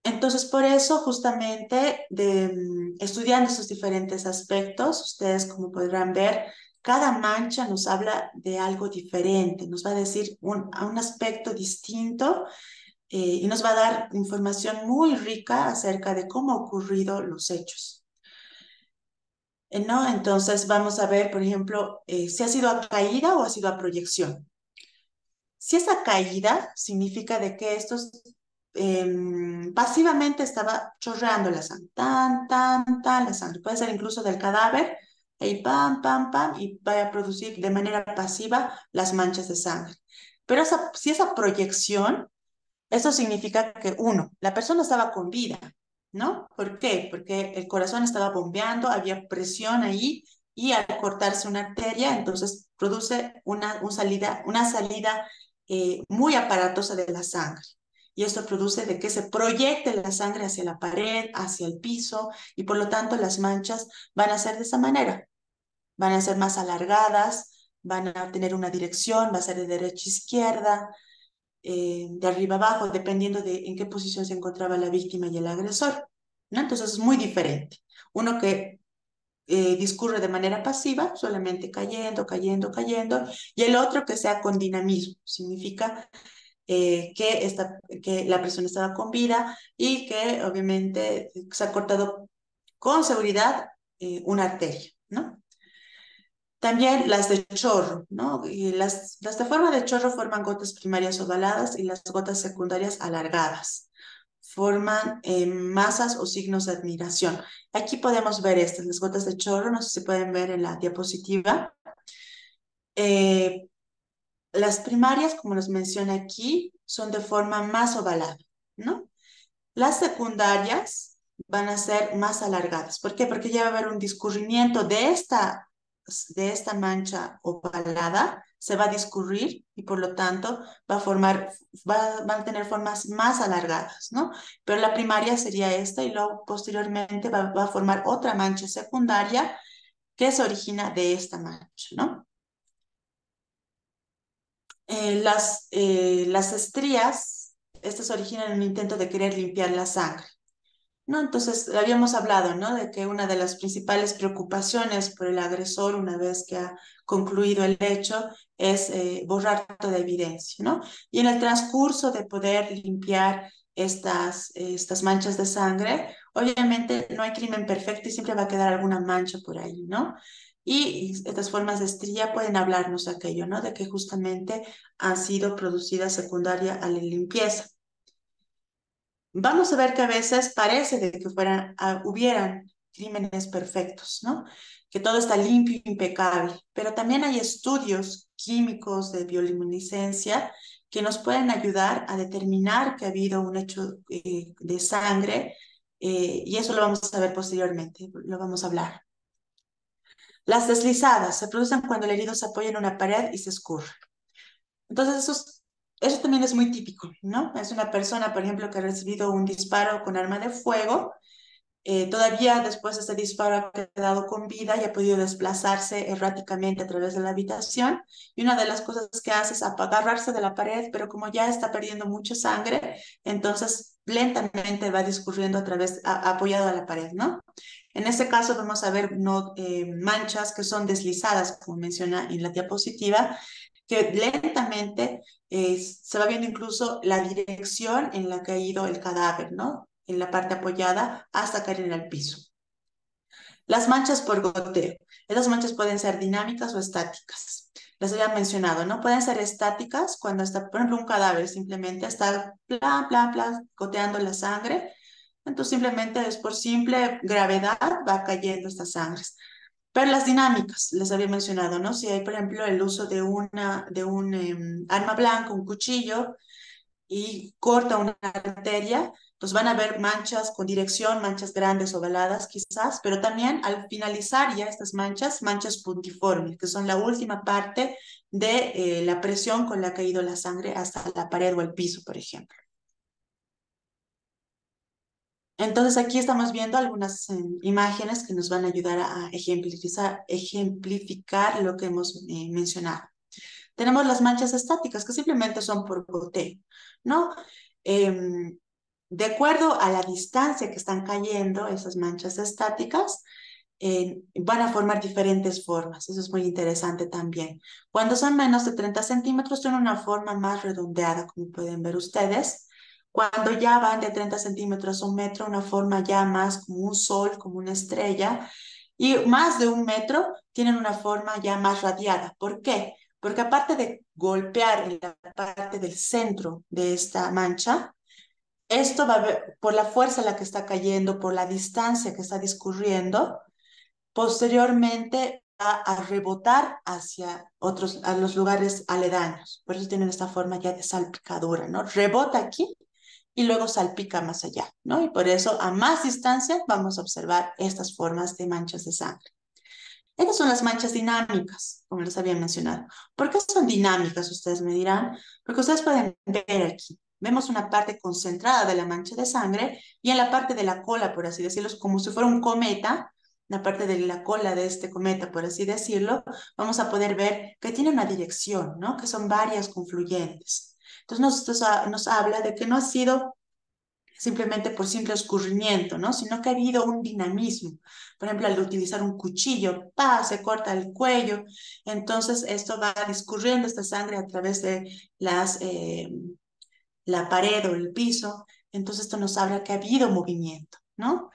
Entonces, por eso, justamente, estudiando esos diferentes aspectos, ustedes, como podrán ver, cada mancha nos habla de algo diferente, nos va a decir a un aspecto distinto y nos va a dar información muy rica acerca de cómo han ocurrido los hechos. ¿No? Entonces, vamos a ver, por ejemplo, si ha sido a caída o ha sido a proyección. Si es a caída, significa de que estos pasivamente estaba chorreando la sangre, tan, la sangre. Puede ser incluso del cadáver, y pam, y va a producir de manera pasiva las manchas de sangre. Pero si esa proyección, eso significa que, uno, la persona estaba con vida, ¿no? ¿Por qué? Porque el corazón estaba bombeando, había presión ahí, y al cortarse una arteria, entonces produce una salida muy aparatosa de la sangre. Y esto produce de que se proyecte la sangre hacia la pared, hacia el piso, y por lo tanto las manchas van a ser de esa manera. Van a ser más alargadas, van a tener una dirección, va a ser de derecha a izquierda, de arriba abajo, dependiendo de en qué posición se encontraba la víctima y el agresor, ¿no? Entonces es muy diferente. Uno que discurre de manera pasiva, solamente cayendo, y el otro que sea con dinamismo, significa que la persona estaba con vida y que obviamente se ha cortado con seguridad una arteria, ¿no? También las de chorro, ¿no? Y las de forma de chorro forman gotas primarias ovaladas y las gotas secundarias alargadas. Forman masas o signos de admiración. Aquí podemos ver estas, las gotas de chorro, no sé si pueden ver en la diapositiva. Eh, las primarias, como los menciona aquí, son de forma más ovalada, ¿no? Las secundarias van a ser más alargadas. ¿Por qué? Porque ya va a haber un discurrimiento de esta mancha ovalada, se va a discurrir y por lo tanto van a tener formas más alargadas, ¿no? Pero la primaria sería esta y luego posteriormente va a formar otra mancha secundaria que se origina de esta mancha, ¿no? Las estrías Estas se originan en un intento de querer limpiar la sangre, ¿no? Entonces, habíamos hablado, ¿no? De que una de las principales preocupaciones por el agresor, una vez que ha concluido el hecho, es borrar toda evidencia, ¿no? Y en el transcurso de poder limpiar estas manchas de sangre, obviamente no hay crimen perfecto y siempre va a quedar alguna mancha por ahí, ¿no? Y estas formas de estría pueden hablarnos de aquello, ¿no? De que justamente han sido producidas secundaria a la limpieza. Vamos a ver que a veces parece de que hubieran crímenes perfectos, ¿no? Que todo está limpio e impecable, pero también hay estudios químicos de bioluminiscencia que nos pueden ayudar a determinar que ha habido un hecho de sangre, y eso lo vamos a ver posteriormente, lo vamos a hablar. Las deslizadas se producen cuando el herido se apoya en una pared y se escurre. Entonces, eso también es muy típico, ¿no? Es una persona, por ejemplo, que ha recibido un disparo con arma de fuego, todavía después de ese disparo ha quedado con vida y ha podido desplazarse erráticamente a través de la habitación. Y una de las cosas que hace es agarrarse de la pared, pero como ya está perdiendo mucha sangre, entonces lentamente va discurriendo apoyado a la pared, ¿no? En este caso vamos a ver no, manchas que son deslizadas, como menciona en la diapositiva, que lentamente se va viendo incluso la dirección en la que ha ido el cadáver, ¿no? En la parte apoyada hasta caer en el piso. Las manchas por goteo. Estas manchas pueden ser dinámicas o estáticas. Les había mencionado, ¿no? Pueden ser estáticas cuando está, por ejemplo, un cadáver simplemente está plan, plan, plan, goteando la sangre. Entonces simplemente es por simple gravedad va cayendo estas sangres. Pero las dinámicas, les había mencionado, ¿no? Si hay, por ejemplo, el uso de un arma blanca, un cuchillo, y corta una arteria, pues van a haber manchas con dirección, manchas grandes ovaladas quizás, pero también al finalizar ya estas manchas, manchas puntiformes, que son la última parte de la presión con la que ha ido la sangre hasta la pared o el piso, por ejemplo. Entonces aquí estamos viendo algunas imágenes que nos van a ayudar a ejemplificar lo que hemos mencionado. Tenemos las manchas estáticas, que simplemente son por goteo, ¿no? Eh, de acuerdo a la distancia que están cayendo esas manchas estáticas, van a formar diferentes formas. Eso es muy interesante también. Cuando son menos de 30 centímetros, tienen una forma más redondeada, como pueden ver ustedes. Cuando ya van de 30 centímetros a un metro, una forma ya más como un sol, como una estrella. Y más de un metro, tienen una forma ya más radiada. ¿Por qué? Porque aparte de golpear en la parte del centro de esta mancha, esto va a ver, por la fuerza a la que está cayendo, por la distancia que está discurriendo, posteriormente va a rebotar hacia a los lugares aledaños. Por eso tienen esta forma ya de salpicadura, ¿no? Rebota aquí y luego salpica más allá, ¿no? Y por eso a más distancia vamos a observar estas formas de manchas de sangre. Estas son las manchas dinámicas, como les había mencionado. ¿Por qué son dinámicas? Ustedes me dirán. Porque ustedes pueden ver aquí. Vemos una parte concentrada de la mancha de sangre y en la parte de la cola, por así decirlo, como si fuera un cometa, la parte de la cola de este cometa, por así decirlo, vamos a poder ver que tiene una dirección, ¿no? Que son varias confluyentes. Entonces nos habla de que no ha sido simplemente por simple escurrimiento, ¿no? Sino que ha habido un dinamismo. Por ejemplo, al utilizar un cuchillo, ¡pa! Se corta el cuello, entonces esto va discurriendo esta sangre a través de la pared o el piso, entonces esto nos habla que ha habido movimiento, ¿no?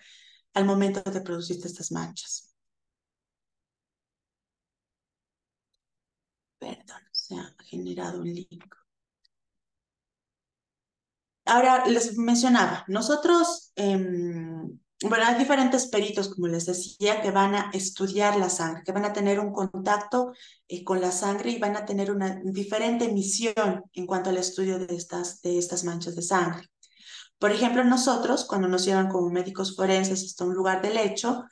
Al momento de producir estas manchas. Perdón, se ha generado un link. Ahora les mencionaba, nosotros, bueno, hay diferentes peritos, como les decía, que van a estudiar la sangre, que van a tener un contacto con la sangre y van a tener una diferente misión en cuanto al estudio de estas manchas de sangre. Por ejemplo, nosotros, cuando nos llevan como médicos forenses hasta un lugar del hecho,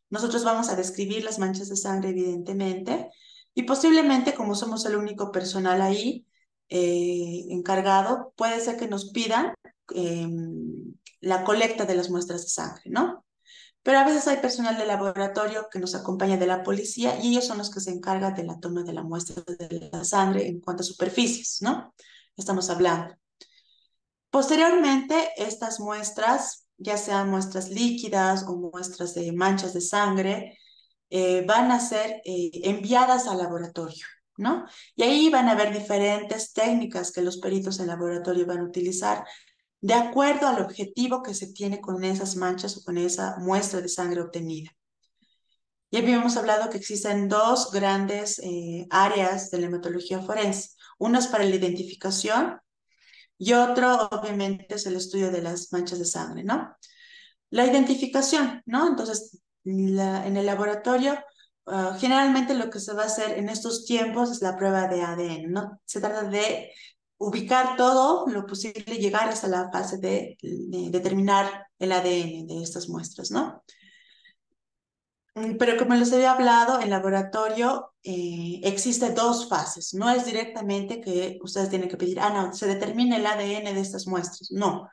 nosotros vamos a describir las manchas de sangre, evidentemente, y posiblemente, como somos el único personal ahí encargado, puede ser que nos pidan eh, la colecta de las muestras de sangre, ¿no? Pero a veces hay personal de laboratorio que nos acompaña de la policía y ellos son los que se encargan de la toma de la muestra de la sangre en cuanto a superficies, ¿no? Estamos hablando. Posteriormente, estas muestras, ya sean muestras líquidas o muestras de manchas de sangre, van a ser enviadas al laboratorio, ¿no? Y ahí van a haber diferentes técnicas que los peritos en laboratorio van a utilizar de acuerdo al objetivo que se tiene con esas manchas o con esa muestra de sangre obtenida. Ya habíamos hablado que existen dos grandes áreas de la hematología forense. Uno es para la identificación y otro, obviamente, es el estudio de las manchas de sangre, ¿no? La identificación, ¿no? Entonces, en el laboratorio, generalmente lo que se va a hacer en estos tiempos es la prueba de ADN, ¿no? Se trata de ubicar todo lo posible y llegar hasta la fase de determinar el ADN de estas muestras, ¿no? Pero como les había hablado, en laboratorio existe dos fases. No es directamente que ustedes tienen que pedir, no, se determine el ADN de estas muestras. No.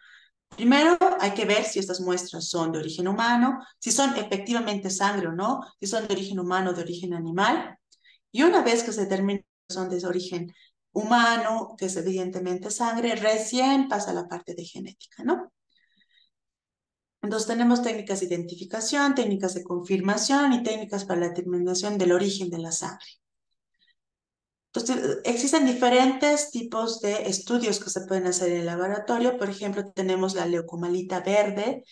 Primero hay que ver si estas muestras son de origen humano, si son efectivamente sangre o no, si son de origen humano o de origen animal. Y una vez que se determine que son de origen humano, que es evidentemente sangre, recién pasa la parte de genética, ¿no? Entonces tenemos técnicas de identificación, técnicas de confirmación y técnicas para la determinación del origen de la sangre. Entonces, existen diferentes tipos de estudios que se pueden hacer en el laboratorio. Por ejemplo, tenemos la leucomalita verde,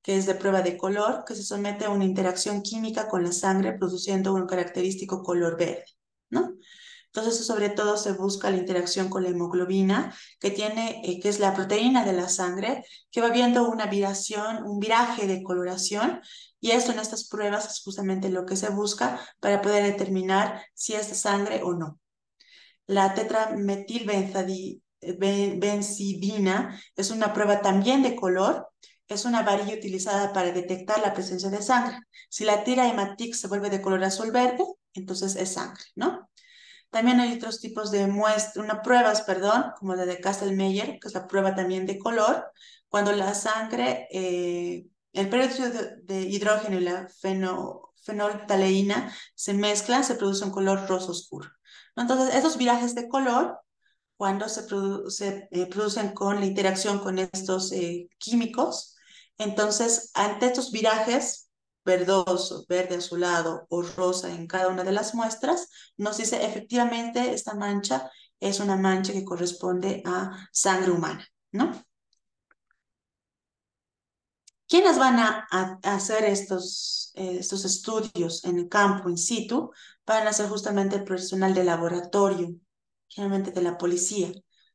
que es de prueba de color, que se somete a una interacción química con la sangre, produciendo un característico color verde, ¿no? Entonces, sobre todo se busca la interacción con la hemoglobina, que es la proteína de la sangre, que va viendo una viración, un viraje de coloración, y esto en estas pruebas es justamente lo que se busca para poder determinar si es de sangre o no. La tetrametilbenzidina es una prueba también de color, es una varilla utilizada para detectar la presencia de sangre. Si la tira hematix se vuelve de color azul verde, entonces es sangre, ¿no? También hay otros tipos de pruebas, perdón, como la de Kastle-Meyer, que es la prueba también de color, cuando la sangre, el peróxido de hidrógeno y la fenolftaleína se mezclan, se produce un color rosa oscuro, ¿no? Entonces, esos virajes de color, cuando se producen con la interacción con estos químicos, entonces, ante estos virajes, verdoso, verde azulado o rosa en cada una de las muestras, nos dice efectivamente esta mancha es una mancha que corresponde a sangre humana, ¿no? ¿Quiénes van a hacer estos estudios en el campo, in situ? Van a ser justamente el personal de laboratorio, generalmente de la policía.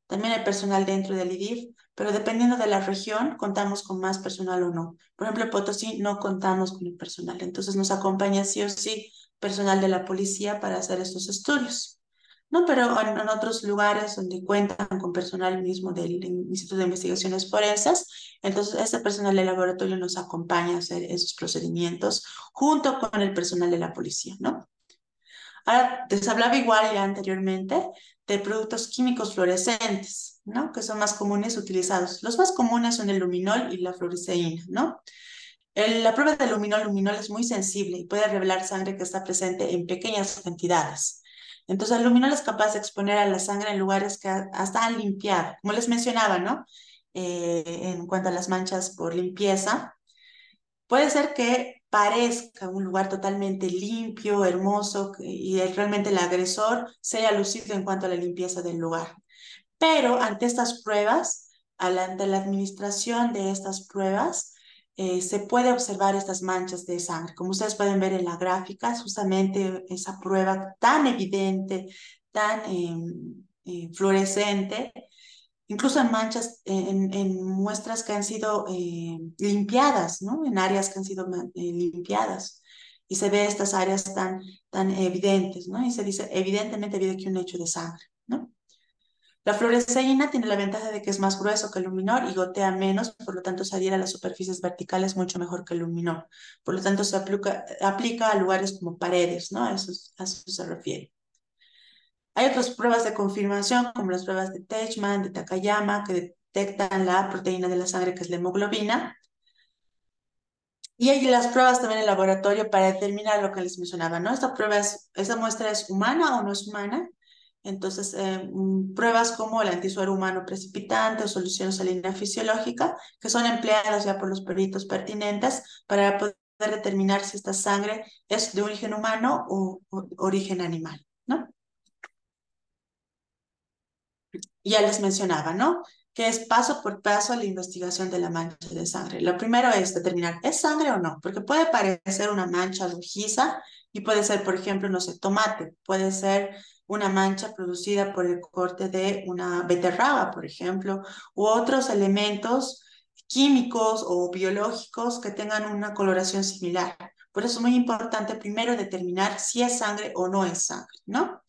También hay personal dentro del IDIF, pero dependiendo de la región, contamos con más personal o no. Por ejemplo, en Potosí no contamos con el personal, entonces nos acompaña sí o sí personal de la policía para hacer estos estudios. No, pero en otros lugares donde cuentan con personal mismo del Instituto de Investigaciones Forenses, entonces este personal del laboratorio nos acompaña a hacer esos procedimientos junto con el personal de la policía, ¿no? Ahora, les hablaba igual ya anteriormente de productos químicos fluorescentes, ¿no? Que son más comunes utilizados. Los más comunes son el luminol y la fluoresceína, ¿no? La prueba de luminol es muy sensible y puede revelar sangre que está presente en pequeñas cantidades. Entonces, el luminol es capaz de exponer a la sangre en lugares que hasta han limpiado. Como les mencionaba, ¿no? En cuanto a las manchas por limpieza, puede ser que parezca un lugar totalmente limpio, hermoso, y realmente el agresor sea lucido en cuanto a la limpieza del lugar. Pero ante estas pruebas, ante la administración de estas pruebas, se puede observar estas manchas de sangre. Como ustedes pueden ver en la gráfica, es justamente esa prueba tan evidente, tan fluorescente, incluso en manchas, en muestras que han sido limpiadas, ¿no? En áreas que han sido limpiadas. Y se ve estas áreas tan evidentes, ¿no? Y se dice, evidentemente ha habido aquí un hecho de sangre, ¿no? La fluoresceína tiene la ventaja de que es más grueso que el luminol y gotea menos, por lo tanto se adhiere a las superficies verticales mucho mejor que el luminol. Por lo tanto se aplica a lugares como paredes, ¿no? A eso se refiere. Hay otras pruebas de confirmación, como las pruebas de Teichmann, de Takayama, que detectan la proteína de la sangre, que es la hemoglobina. Y hay las pruebas también en laboratorio para determinar lo que les mencionaba, ¿no? Esta muestra es humana o no es humana. Entonces, pruebas como el antisuero humano precipitante o solución salina fisiológica, que son empleadas ya por los peritos pertinentes para poder determinar si esta sangre es de origen humano o origen animal, ¿no? Ya les mencionaba, ¿no? Que es paso por paso la investigación de la mancha de sangre. Lo primero es determinar, ¿es sangre o no? Porque puede parecer una mancha rojiza y puede ser, por ejemplo, no sé, tomate, puede ser una mancha producida por el corte de una beterraga, por ejemplo, u otros elementos químicos o biológicos que tengan una coloración similar. Por eso es muy importante primero determinar si es sangre o no es sangre, ¿no?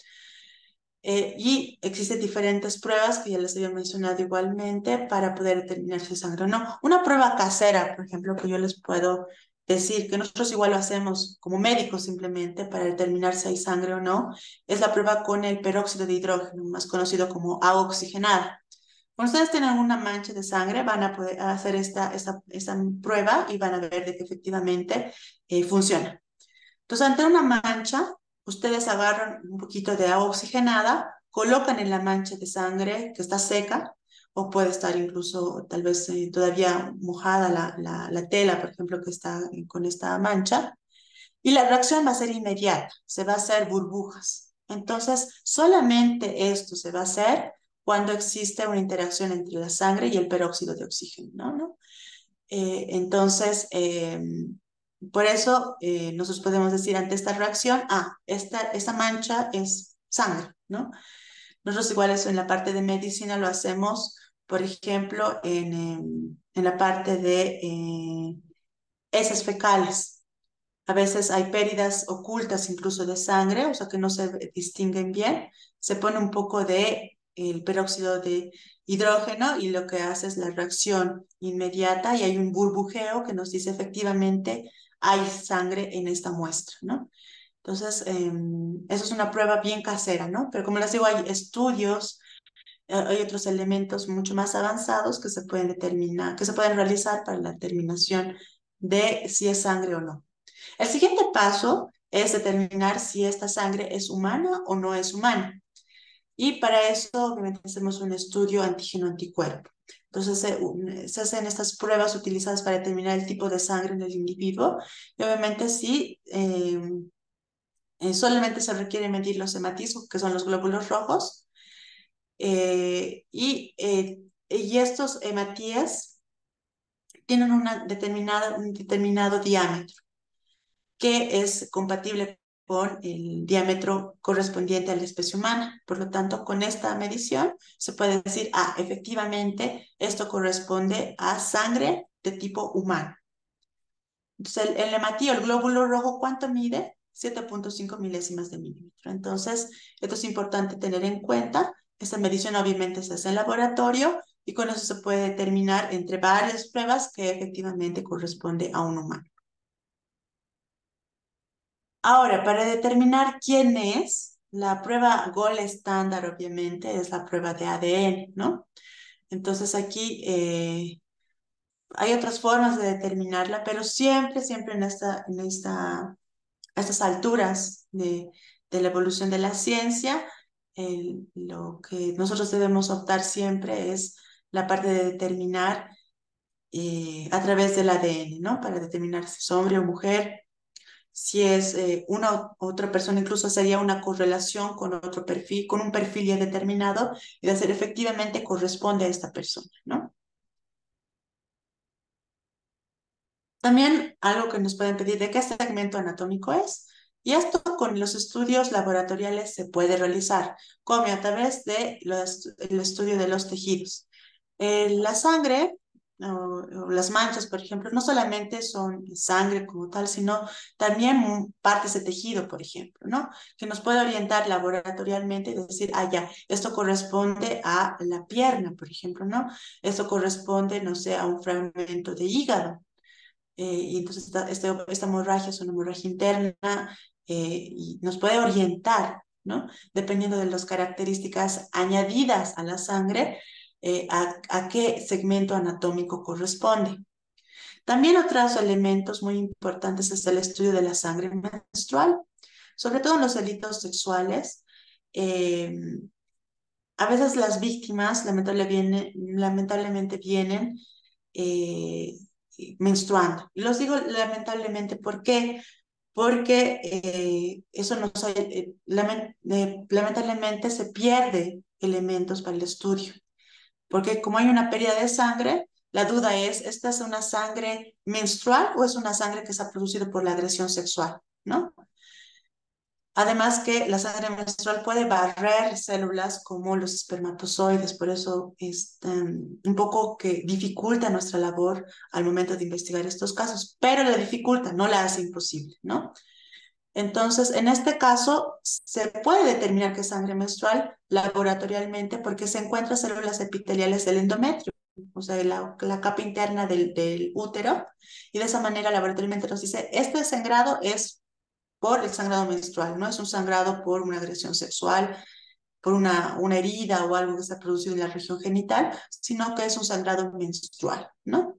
Y existen diferentes pruebas que ya les había mencionado igualmente para poder determinar si es sangre o no. Una prueba casera, por ejemplo, que yo les puedo decir, que nosotros igual lo hacemos como médicos simplemente para determinar si hay sangre o no, es la prueba con el peróxido de hidrógeno, más conocido como agua oxigenada. Cuando ustedes tienen una mancha de sangre, van a poder hacer esta prueba y van a ver de que efectivamente funciona. Entonces, ante una mancha, ustedes agarran un poquito de agua oxigenada, colocan en la mancha de sangre que está seca, o puede estar incluso tal vez todavía mojada la tela, por ejemplo, que está con esta mancha, y la reacción va a ser inmediata, se va a hacer burbujas. Entonces, solamente esto se va a hacer cuando existe una interacción entre la sangre y el peróxido de oxígeno, ¿no? Entonces, por eso nosotros podemos decir ante esta reacción, esta mancha es sangre, ¿no? Nosotros igual eso en la parte de medicina lo hacemos, por ejemplo, en la parte de heces fecales. A veces hay pérdidas ocultas incluso de sangre, o sea que no se distinguen bien. Se pone un poco de el peróxido de hidrógeno y lo que hace es la reacción inmediata y hay un burbujeo que nos dice efectivamente hay sangre en esta muestra, ¿no? Entonces, eso es una prueba bien casera, ¿no? Pero como les digo, hay estudios, hay otros elementos mucho más avanzados que se pueden determinar, que se pueden realizar para la determinación de si es sangre o no. El siguiente paso es determinar si esta sangre es humana o no es humana. Y para eso, obviamente, hacemos un estudio antígeno-anticuerpo. Entonces, se hacen estas pruebas utilizadas para determinar el tipo de sangre en el individuo. Y obviamente, sí, solamente se requiere medir los hematismos, que son los glóbulos rojos. Y estos hematíes tienen un determinado diámetro, que es compatible con el diámetro correspondiente a la especie humana. Por lo tanto, con esta medición se puede decir, efectivamente, esto corresponde a sangre de tipo humano. Entonces, el hematío, el glóbulo rojo, ¿cuánto mide? 7.5 milésimas de milímetro. Entonces, esto es importante tener en cuenta. Esta medición obviamente se hace en laboratorio y con eso se puede determinar entre varias pruebas que efectivamente corresponde a un humano. Ahora, para determinar quién es, la prueba gold estándar, obviamente, es la prueba de ADN, ¿no? Entonces aquí hay otras formas de determinarla, pero siempre a estas alturas de la evolución de la ciencia, lo que nosotros debemos optar siempre es la parte de determinar a través del ADN, ¿no? Para determinar si es hombre o mujer, si es una otra persona, incluso sería una correlación con otro perfil, con un perfil ya determinado y de hacer efectivamente corresponde a esta persona, ¿no? También algo que nos pueden pedir de qué segmento anatómico es. Y esto con los estudios laboratoriales se puede realizar, como a través de el estudio de los tejidos. La sangre o las manchas, por ejemplo, no solamente son sangre como tal, sino también partes de tejido, por ejemplo, ¿no? Que nos puede orientar laboratorialmente y decir, ya, esto corresponde a la pierna, por ejemplo, ¿no? Esto corresponde, no sé, a un fragmento de hígado. Y entonces esta hemorragia es una hemorragia interna y nos puede orientar, ¿no? Dependiendo de las características añadidas a la sangre, a qué segmento anatómico corresponde. También otros elementos muy importantes es el estudio de la sangre menstrual, sobre todo en los delitos sexuales. eh, a veces las víctimas lamentablemente vienen eh, menstruando. Y los digo lamentablemente, ¿por qué? Porque eso nos, lamentablemente se pierde elementos para el estudio. Porque como hay una pérdida de sangre, la duda es, ¿esta es una sangre menstrual o es una sangre que se ha producido por la agresión sexual? ¿No? Además que la sangre menstrual puede barrer células como los espermatozoides, por eso es un poco que dificulta nuestra labor al momento de investigar estos casos, pero la dificulta, no la hace imposible, ¿no? Entonces, en este caso, se puede determinar que es sangre menstrual laboratorialmente porque se encuentran células epiteliales del endometrio, o sea, la capa interna del útero, y de esa manera laboratorialmente nos dice, este sangrado es por el sangrado menstrual, no es un sangrado por una agresión sexual, por una herida o algo que se ha producido en la región genital, sino que es un sangrado menstrual, ¿no?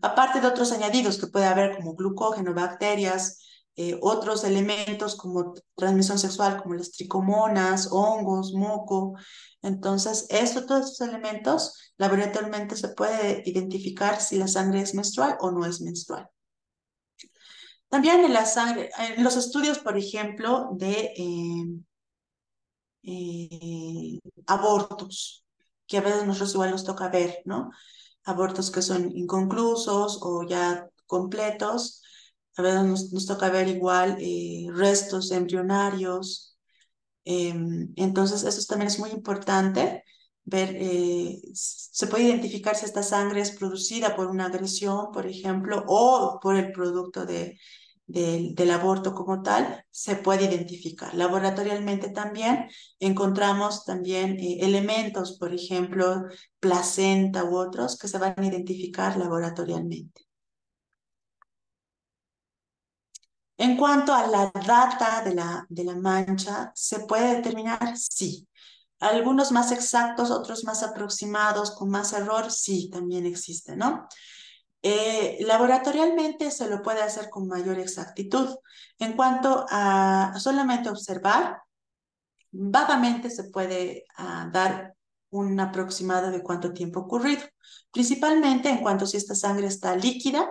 Aparte de otros añadidos que puede haber como glucógeno, bacterias, otros elementos como transmisión sexual, como las tricomonas, hongos, moco. Entonces, todos estos elementos, laboratorialmente se puede identificar si la sangre es menstrual o no es menstrual. También en la sangre, en los estudios, por ejemplo, de abortos, que a veces nosotros igual nos toca ver, ¿no? Abortos que son inconclusos o ya completos. A veces nos toca ver igual restos embrionarios. Entonces, eso también es muy importante. Ver, se puede identificar si esta sangre es producida por una agresión, por ejemplo, o por el producto del aborto como tal, se puede identificar. Laboratorialmente también encontramos también elementos, por ejemplo, placenta u otros, que se van a identificar laboratorialmente. En cuanto a la data de la mancha, ¿se puede determinar? Sí. Algunos más exactos, otros más aproximados, con más error, sí, también existe, ¿no? Laboratorialmente se lo puede hacer con mayor exactitud. En cuanto a solamente observar, vagamente se puede dar un aproximado de cuánto tiempo ocurrido, principalmente en cuanto si esta sangre está líquida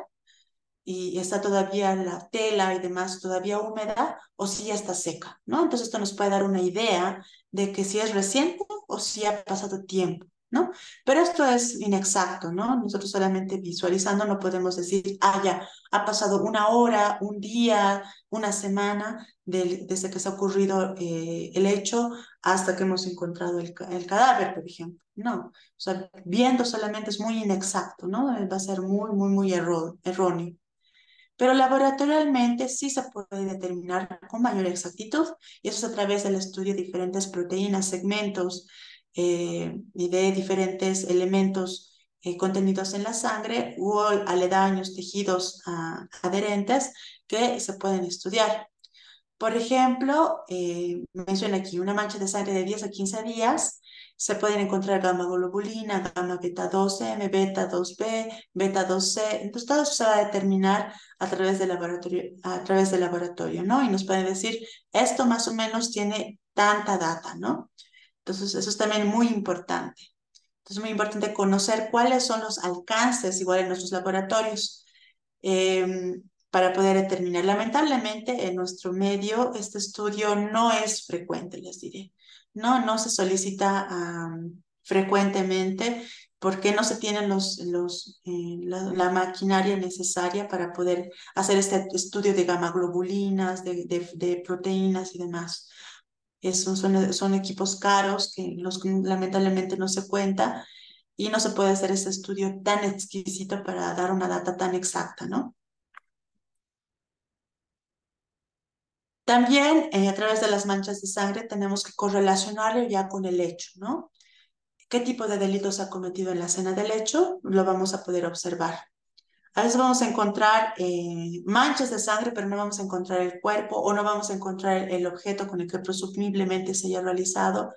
y está todavía la tela y demás todavía húmeda o si ya está seca, ¿no? Entonces esto nos puede dar una idea de que si es reciente o si ha pasado tiempo, ¿no? Pero esto es inexacto, ¿no? Nosotros solamente visualizando no podemos decir, ah, ya, ha pasado una hora, un día, una semana desde que se ha ocurrido el hecho hasta que hemos encontrado el cadáver, por ejemplo. No, o sea, viendo solamente es muy inexacto, ¿no? Va a ser muy, muy, muy erróneo. Pero laboratorialmente sí se puede determinar con mayor exactitud, y eso es a través del estudio de diferentes proteínas, segmentos y de diferentes elementos contenidos en la sangre o aledaños, tejidos adherentes que se pueden estudiar. Por ejemplo, menciona aquí una mancha de sangre de 10 a 15 días. Se pueden encontrar gamma globulina, gamma beta 2M, beta 2B, beta 2C. Entonces, todo eso se va a determinar a través del laboratorio, ¿no? Y nos pueden decir, esto más o menos tiene tanta data, ¿no? Entonces, eso es también muy importante. Entonces, es muy importante conocer cuáles son los alcances igual en nuestros laboratorios para poder determinar. Lamentablemente, en nuestro medio, este estudio no es frecuente, les diré. No se solicita frecuentemente porque no se tienen la maquinaria necesaria para poder hacer este estudio de gamma globulinas, de proteínas y demás. Son equipos caros que lamentablemente no se cuenta y no se puede hacer ese estudio tan exquisito para dar una data tan exacta, ¿no? También a través de las manchas de sangre tenemos que correlacionarlo ya con el hecho, ¿no? ¿Qué tipo de delito se ha cometido en la escena del hecho? Lo vamos a poder observar. A veces vamos a encontrar manchas de sangre, pero no vamos a encontrar el cuerpo o no vamos a encontrar el objeto con el que presumiblemente se haya realizado.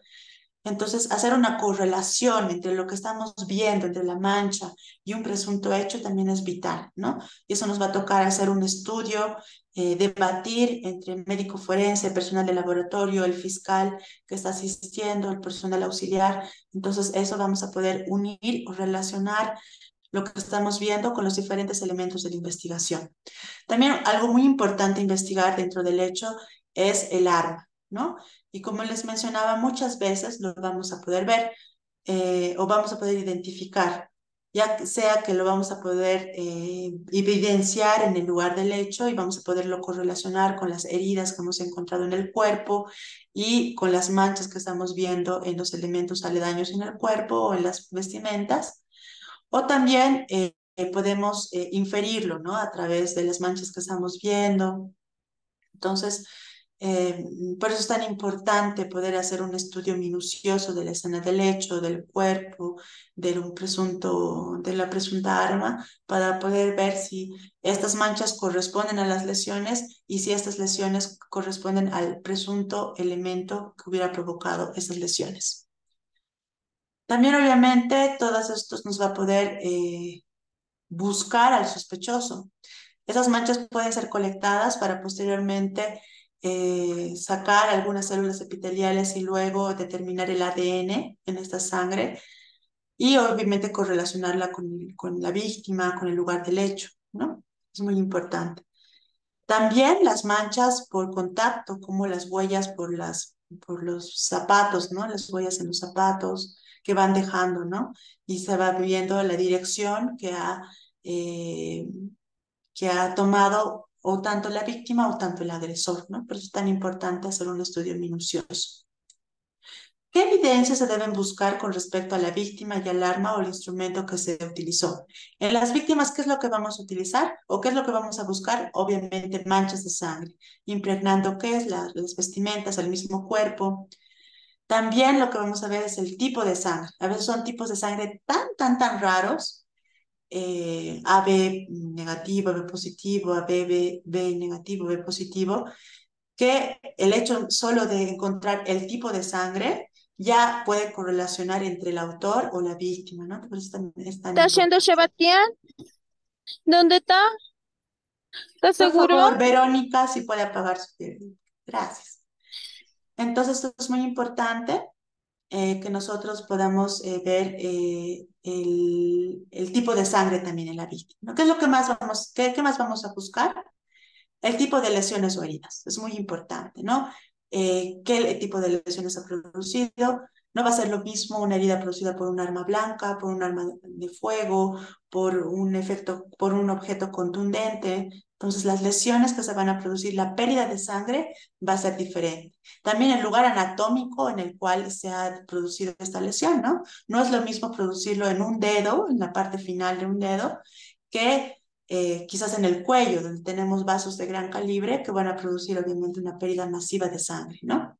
Entonces, hacer una correlación entre lo que estamos viendo, entre la mancha y un presunto hecho también es vital, ¿no? Y eso nos va a tocar hacer un estudio, debatir entre el médico forense, el personal de laboratorio, el fiscal que está asistiendo, el personal auxiliar. Entonces, eso vamos a poder unir o relacionar lo que estamos viendo con los diferentes elementos de la investigación. También algo muy importante investigar dentro del hecho es el arma, ¿no? Y como les mencionaba, muchas veces lo vamos a poder ver o vamos a poder identificar, ya sea que lo vamos a poder evidenciar en el lugar del hecho y vamos a poderlo correlacionar con las heridas que hemos encontrado en el cuerpo y con las manchas que estamos viendo en los elementos aledaños en el cuerpo o en las vestimentas. O también podemos inferirlo, ¿no? A través de las manchas que estamos viendo. Entonces, eh, por eso es tan importante poder hacer un estudio minucioso de la escena del hecho, del cuerpo, de la presunta arma, para poder ver si estas manchas corresponden a las lesiones y si estas lesiones corresponden al presunto elemento que hubiera provocado esas lesiones. También, obviamente, todos estos nos va a poder buscar al sospechoso. Esas manchas pueden ser colectadas para posteriormente sacar algunas células epiteliales y luego determinar el ADN en esta sangre y obviamente correlacionarla con la víctima, con el lugar del hecho, ¿no? Es muy importante. También las manchas por contacto, como las huellas por los zapatos, ¿no? Las huellas en los zapatos que van dejando, ¿no? Y se va viendo la dirección eh, que ha tomado o tanto la víctima o tanto el agresor, ¿no? Por eso es tan importante hacer un estudio minucioso. ¿Qué evidencias se deben buscar con respecto a la víctima y al arma o el instrumento que se utilizó? En las víctimas, ¿qué es lo que vamos a utilizar o qué es lo que vamos a buscar? Obviamente, manchas de sangre, impregnando qué es las vestimentas, el mismo cuerpo. También lo que vamos a ver es el tipo de sangre. A veces son tipos de sangre tan raros, AB negativo, AB positivo, B negativo, B positivo, que el hecho solo de encontrar el tipo de sangre ya puede correlacionar entre el autor o la víctima, ¿no? Por eso es tan ¿Está yendo importante. Sebastián? ¿Dónde está? ¿Estás Por seguro? favor, Verónica, si puede apagar su teléfono. Gracias. Entonces, esto es muy importante que nosotros podamos ver el tipo de sangre también en la víctima, ¿no? ¿Qué es lo que más qué más vamos a buscar? El tipo de lesiones o heridas, es muy importante, ¿no? ¿Qué tipo de lesiones ha producido? No va a ser lo mismo una herida producida por un arma blanca, por un arma de fuego, por un efecto, por un objeto contundente. Entonces, las lesiones que se van a producir, la pérdida de sangre va a ser diferente. También el lugar anatómico en el cual se ha producido esta lesión, ¿no? No es lo mismo producirlo en un dedo, en la parte final de un dedo, que quizás en el cuello, donde tenemos vasos de gran calibre que van a producir obviamente una pérdida masiva de sangre, ¿no?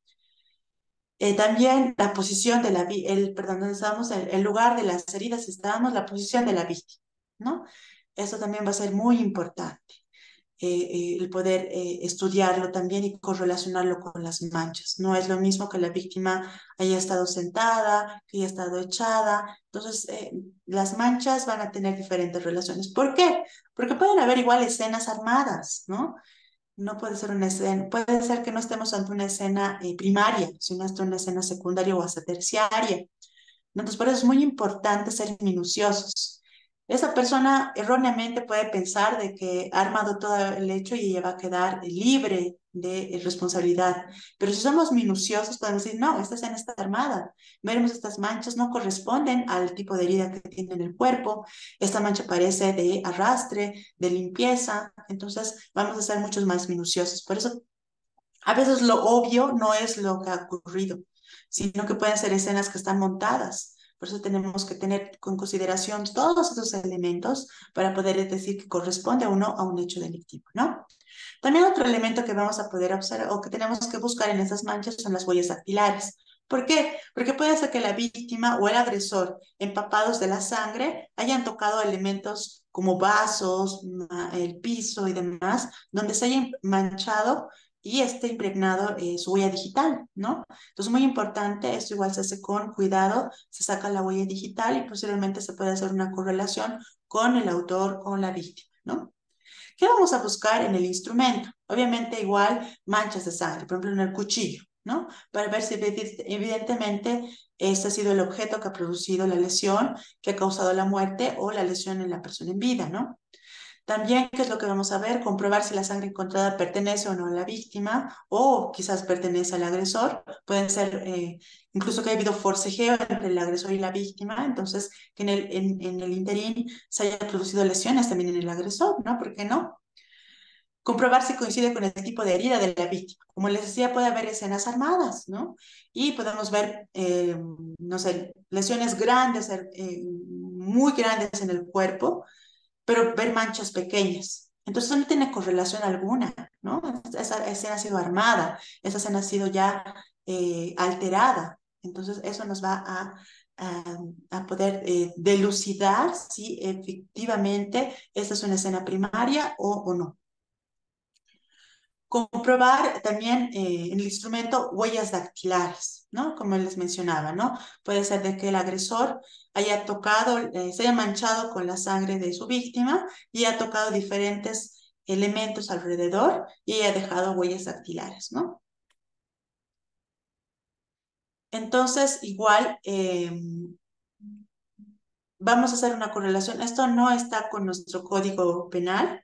También la posición de perdón, ¿dónde estábamos? El lugar de las heridas estábamos, la posición de la víctima, ¿no? Eso también va a ser muy importante, el poder estudiarlo también y correlacionarlo con las manchas. No es lo mismo que la víctima haya estado sentada, que haya estado echada. Entonces, las manchas van a tener diferentes relaciones. ¿Por qué? Porque pueden haber igual escenas armadas, ¿no? No puede ser una escena, puede ser que no estemos ante una escena primaria, sino ante una escena secundaria o hasta terciaria. Entonces, por eso es muy importante ser minuciosos. Esa persona erróneamente puede pensar de que ha armado todo el hecho y ella va a quedar libre de responsabilidad. Pero si somos minuciosos, podemos decir, no, esta escena está armada. Veremos estas manchas no corresponden al tipo de herida que tiene en el cuerpo. Esta mancha parece de arrastre, de limpieza. Entonces, vamos a ser muchos más minuciosos. Por eso a veces lo obvio no es lo que ha ocurrido, sino que pueden ser escenas que están montadas. Por eso tenemos que tener con consideración todos esos elementos para poder decir que corresponde o no a un hecho delictivo, ¿no? También otro elemento que vamos a poder observar o que tenemos que buscar en esas manchas son las huellas dactilares. ¿Por qué? Porque puede ser que la víctima o el agresor, empapados de la sangre, hayan tocado elementos como vasos, el piso y demás, donde se hayan manchado y esté impregnado su huella digital, ¿no? Entonces, muy importante, esto igual se hace con cuidado, se saca la huella digital y posteriormente se puede hacer una correlación con el autor, con la víctima, ¿no? ¿Qué vamos a buscar en el instrumento? Obviamente igual manchas de sangre, por ejemplo en el cuchillo, ¿no? Para ver si evidentemente este ha sido el objeto que ha producido la lesión, que ha causado la muerte o la lesión en la persona en vida, ¿no? También, ¿qué es lo que vamos a ver? Comprobar si la sangre encontrada pertenece o no a la víctima o quizás pertenece al agresor. Pueden ser incluso que haya habido forcejeo entre el agresor y la víctima, entonces que en el interín se haya producido lesiones también en el agresor, ¿no? ¿Por qué no? Comprobar si coincide con el tipo de herida de la víctima. Como les decía, puede haber escenas armadas, ¿no? Y podemos ver, no sé, lesiones grandes, muy grandes en el cuerpo, pero ver manchas pequeñas. Entonces no tiene correlación alguna, ¿no? Esa escena ha sido armada, esa escena ha sido ya alterada. Entonces eso nos va a poder delucidar si efectivamente esta es una escena primaria o no. Comprobar también en el instrumento huellas dactilares, ¿no? Como les mencionaba, ¿no? Puede ser de que el agresor haya tocado, se haya manchado con la sangre de su víctima y haya tocado diferentes elementos alrededor y haya dejado huellas dactilares, ¿no? Entonces, igual, vamos a hacer una correlación. Esto no está con nuestro código penal,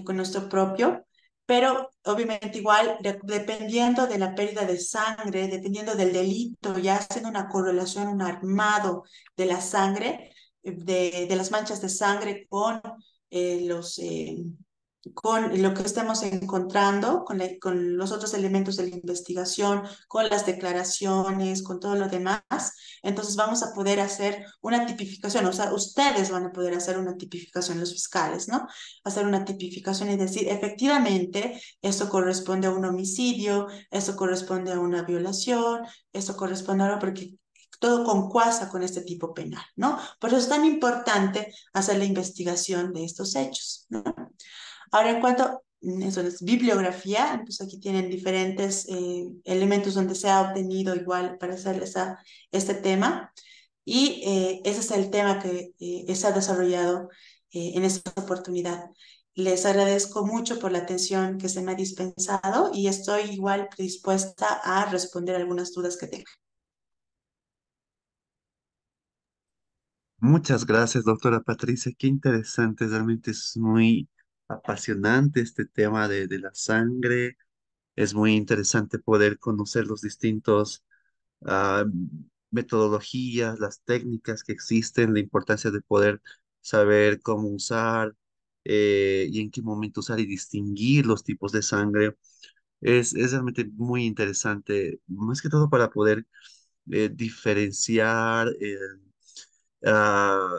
con nuestro propio, pero obviamente igual, dependiendo de la pérdida de sangre, dependiendo del delito, ya haciendo una correlación, un armado de la sangre, de las manchas de sangre con lo que estemos encontrando, con los otros elementos de la investigación, con las declaraciones, con todo lo demás, entonces vamos a poder hacer una tipificación, o sea, ustedes van a poder hacer una tipificación, los fiscales, ¿no? Hacer una tipificación y decir, efectivamente, esto corresponde a un homicidio, esto corresponde a una violación, esto corresponde a algo porque todo concuasa con este tipo penal, ¿no? Por eso es tan importante hacer la investigación de estos hechos, ¿no? Ahora, en cuanto a eso es bibliografía, entonces aquí tienen diferentes elementos donde se ha obtenido igual para hacer este tema. Y ese es el tema que se ha desarrollado en esta oportunidad. Les agradezco mucho por la atención que se me ha dispensado y estoy igual predispuesta a responder algunas dudas que tengan. Muchas gracias, doctora Patricia. Qué interesante, realmente es muy apasionante este tema de la sangre. Es muy interesante poder conocer los distintos ah, metodologías, las técnicas que existen, la importancia de poder saber cómo usar y en qué momento usar y distinguir los tipos de sangre. Es realmente muy interesante, más que todo para poder diferenciar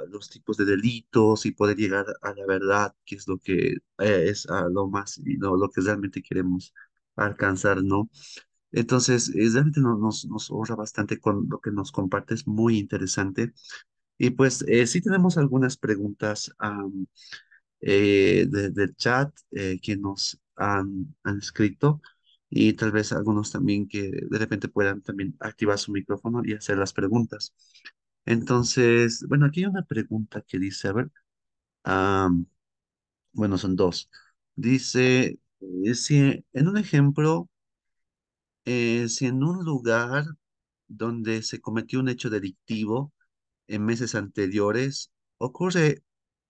los tipos de delitos y poder llegar a la verdad, que es lo que es lo más y lo que realmente queremos alcanzar, ¿no? Entonces, realmente nos honra bastante con lo que nos compartes, muy interesante. Y pues sí tenemos algunas preguntas del chat que nos han escrito y tal vez algunos también que de repente puedan también activar su micrófono y hacer las preguntas. Entonces, bueno, aquí hay una pregunta que dice, a ver, am, bueno, son dos. Dice, si en un ejemplo, si en un lugar donde se cometió un hecho delictivo en meses anteriores, ocurre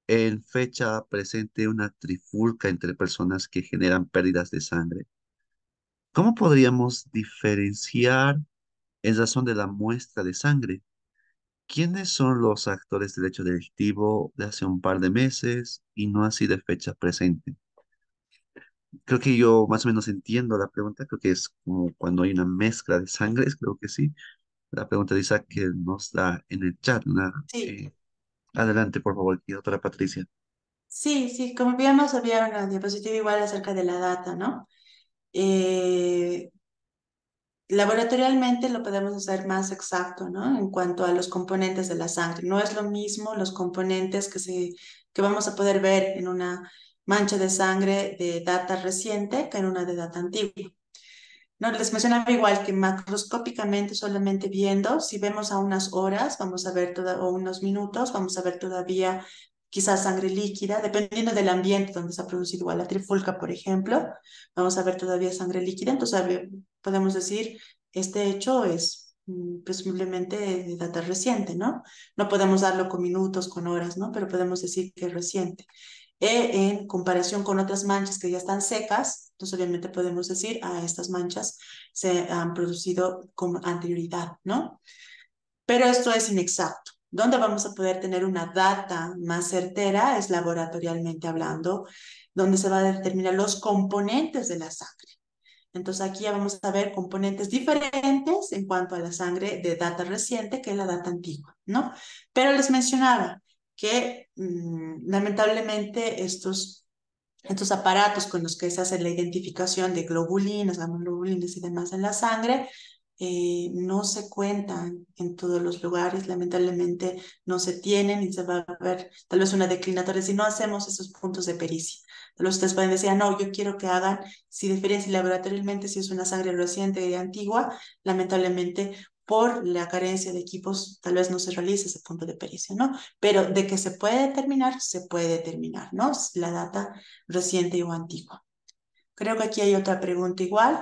en fecha presente una trifulca entre personas que generan pérdidas de sangre. ¿Cómo podríamos diferenciar en razón de la muestra de sangre? ¿Quiénes son los actores del hecho delictivo de hace un par de meses y no así de fecha presente? Creo que yo más o menos entiendo la pregunta, creo que es como cuando hay una mezcla de sangres, creo que sí. La pregunta de Isaac que nos da en el chat. Sí, Adelante, por favor, y doctora Patricia. sí, sí, como habíamos había una diapositiva igual acerca de la data, ¿no? Eh, Laboratorialmente lo podemos hacer más exacto, ¿no? En cuanto a los componentes de la sangre. No es lo mismo los componentes que vamos a poder ver en una mancha de sangre de data reciente que en una de data antigua. No, les mencionaba igual que macroscópicamente, solamente viendo, si vemos a unas horas, vamos a ver o unos minutos, vamos a ver todavía quizás sangre líquida, dependiendo del ambiente donde se ha producido igual la trifulca, por ejemplo, vamos a ver todavía sangre líquida, entonces podemos decir, este hecho es presumiblemente de data reciente, ¿no? No podemos darlo con minutos, con horas, ¿no? Pero podemos decir que es reciente en comparación con otras manchas que ya están secas, entonces obviamente podemos decir, estas manchas se han producido con anterioridad, ¿no? Pero esto es inexacto. ¿Dónde vamos a poder tener una data más certera? Es laboratorialmente hablando, donde se va a determinar los componentes de la sangre. Entonces aquí ya vamos a ver componentes diferentes en cuanto a la sangre de data reciente que la data antigua, ¿no? Pero les mencionaba que lamentablemente estos aparatos con los que se hace la identificación de globulinas, gamma-globulinas y demás en la sangre, no se cuentan en todos los lugares, lamentablemente no se tienen y se va a ver tal vez una declinatoria si no hacemos esos puntos de pericia. Tal vez ustedes pueden decir, no, yo quiero que hagan, si diferencien laboratorialmente si es una sangre reciente y antigua, lamentablemente por la carencia de equipos, tal vez no se realice ese punto de pericia, ¿no? Pero de que se puede determinar, ¿no? La data reciente o antigua. Creo que aquí hay otra pregunta igual.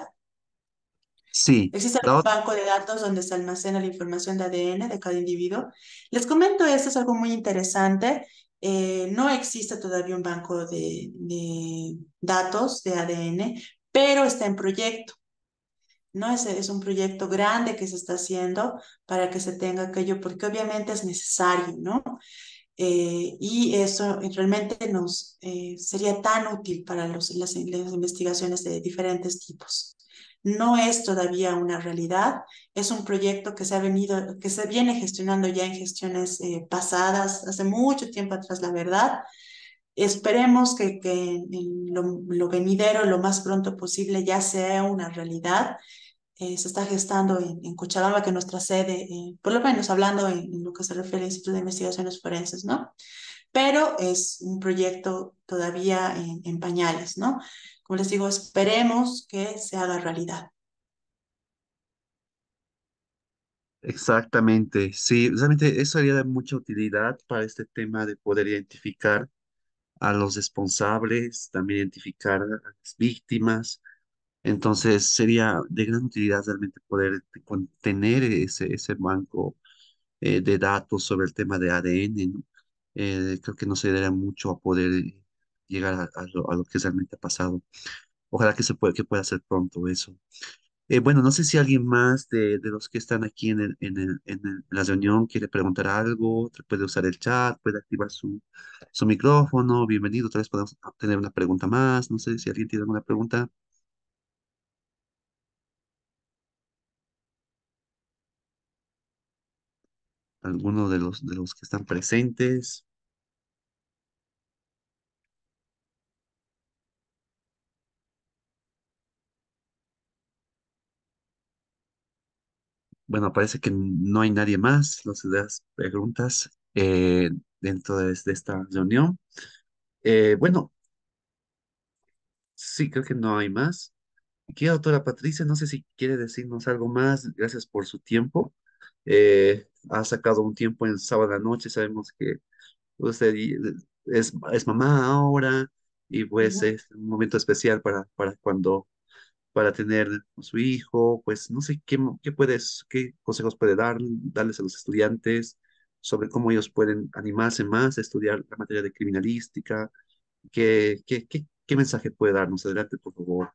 Sí, ¿Existe la algún banco de datos donde se almacena la información de ADN de cada individuo? Les comento, esto es algo muy interesante. No existe todavía un banco de datos de ADN, pero está en proyecto. ¿No? Es un proyecto grande que se está haciendo para que se tenga aquello, porque obviamente es necesario, ¿no? Y eso realmente sería tan útil para las investigaciones de diferentes tipos. No es todavía una realidad, es un proyecto que se viene gestionando ya en gestiones pasadas, hace mucho tiempo atrás, la verdad. Esperemos que en lo venidero, lo más pronto posible, ya sea una realidad. Se está gestando en Cochabamba, que es nuestra sede, por lo menos hablando en lo que se refiere al Instituto de Investigaciones Forenses, ¿no? Pero es un proyecto todavía en pañales, ¿no? Como les digo, esperemos que se haga realidad. exactamente, sí, realmente eso haría de mucha utilidad para este tema de poder identificar a los responsables, también identificar a las víctimas. Entonces sería de gran utilidad realmente poder tener ese banco de datos sobre el tema de ADN, ¿no? Creo que nos ayudaría mucho a poder llegar a lo que realmente ha pasado. Ojalá que pueda hacer pronto eso. Bueno, no sé si alguien más de los que están aquí en la reunión quiere preguntar algo, puede usar el chat, puede activar su micrófono. Bienvenido, tal vez podemos tener una pregunta más. No sé si alguien tiene alguna pregunta. Alguno de los que están presentes. Bueno, parece que no hay nadie más. No se das preguntas dentro de esta reunión. Bueno, sí, creo que no hay más. Aquí, doctora Patricia, no sé si quiere decirnos algo más. Gracias por su tiempo. Ha sacado un tiempo en sábado a la noche. Sabemos que usted es mamá ahora y pues Ujú. es un momento especial para tener a su hijo. Pues no sé qué consejos puede darles a los estudiantes sobre cómo ellos pueden animarse más a estudiar la materia de criminalística. ¿Qué mensaje puede darnos? Adelante, por favor.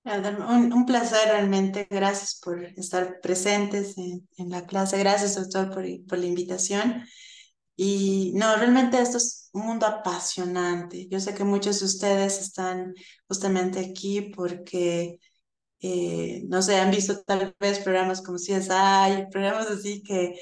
Un placer realmente. Gracias por estar presentes en la clase. Gracias, doctor, por la invitación. Y no, realmente esto es un mundo apasionante. Yo sé que muchos de ustedes están justamente aquí porque, no sé, han visto tal vez programas como CSI, programas así que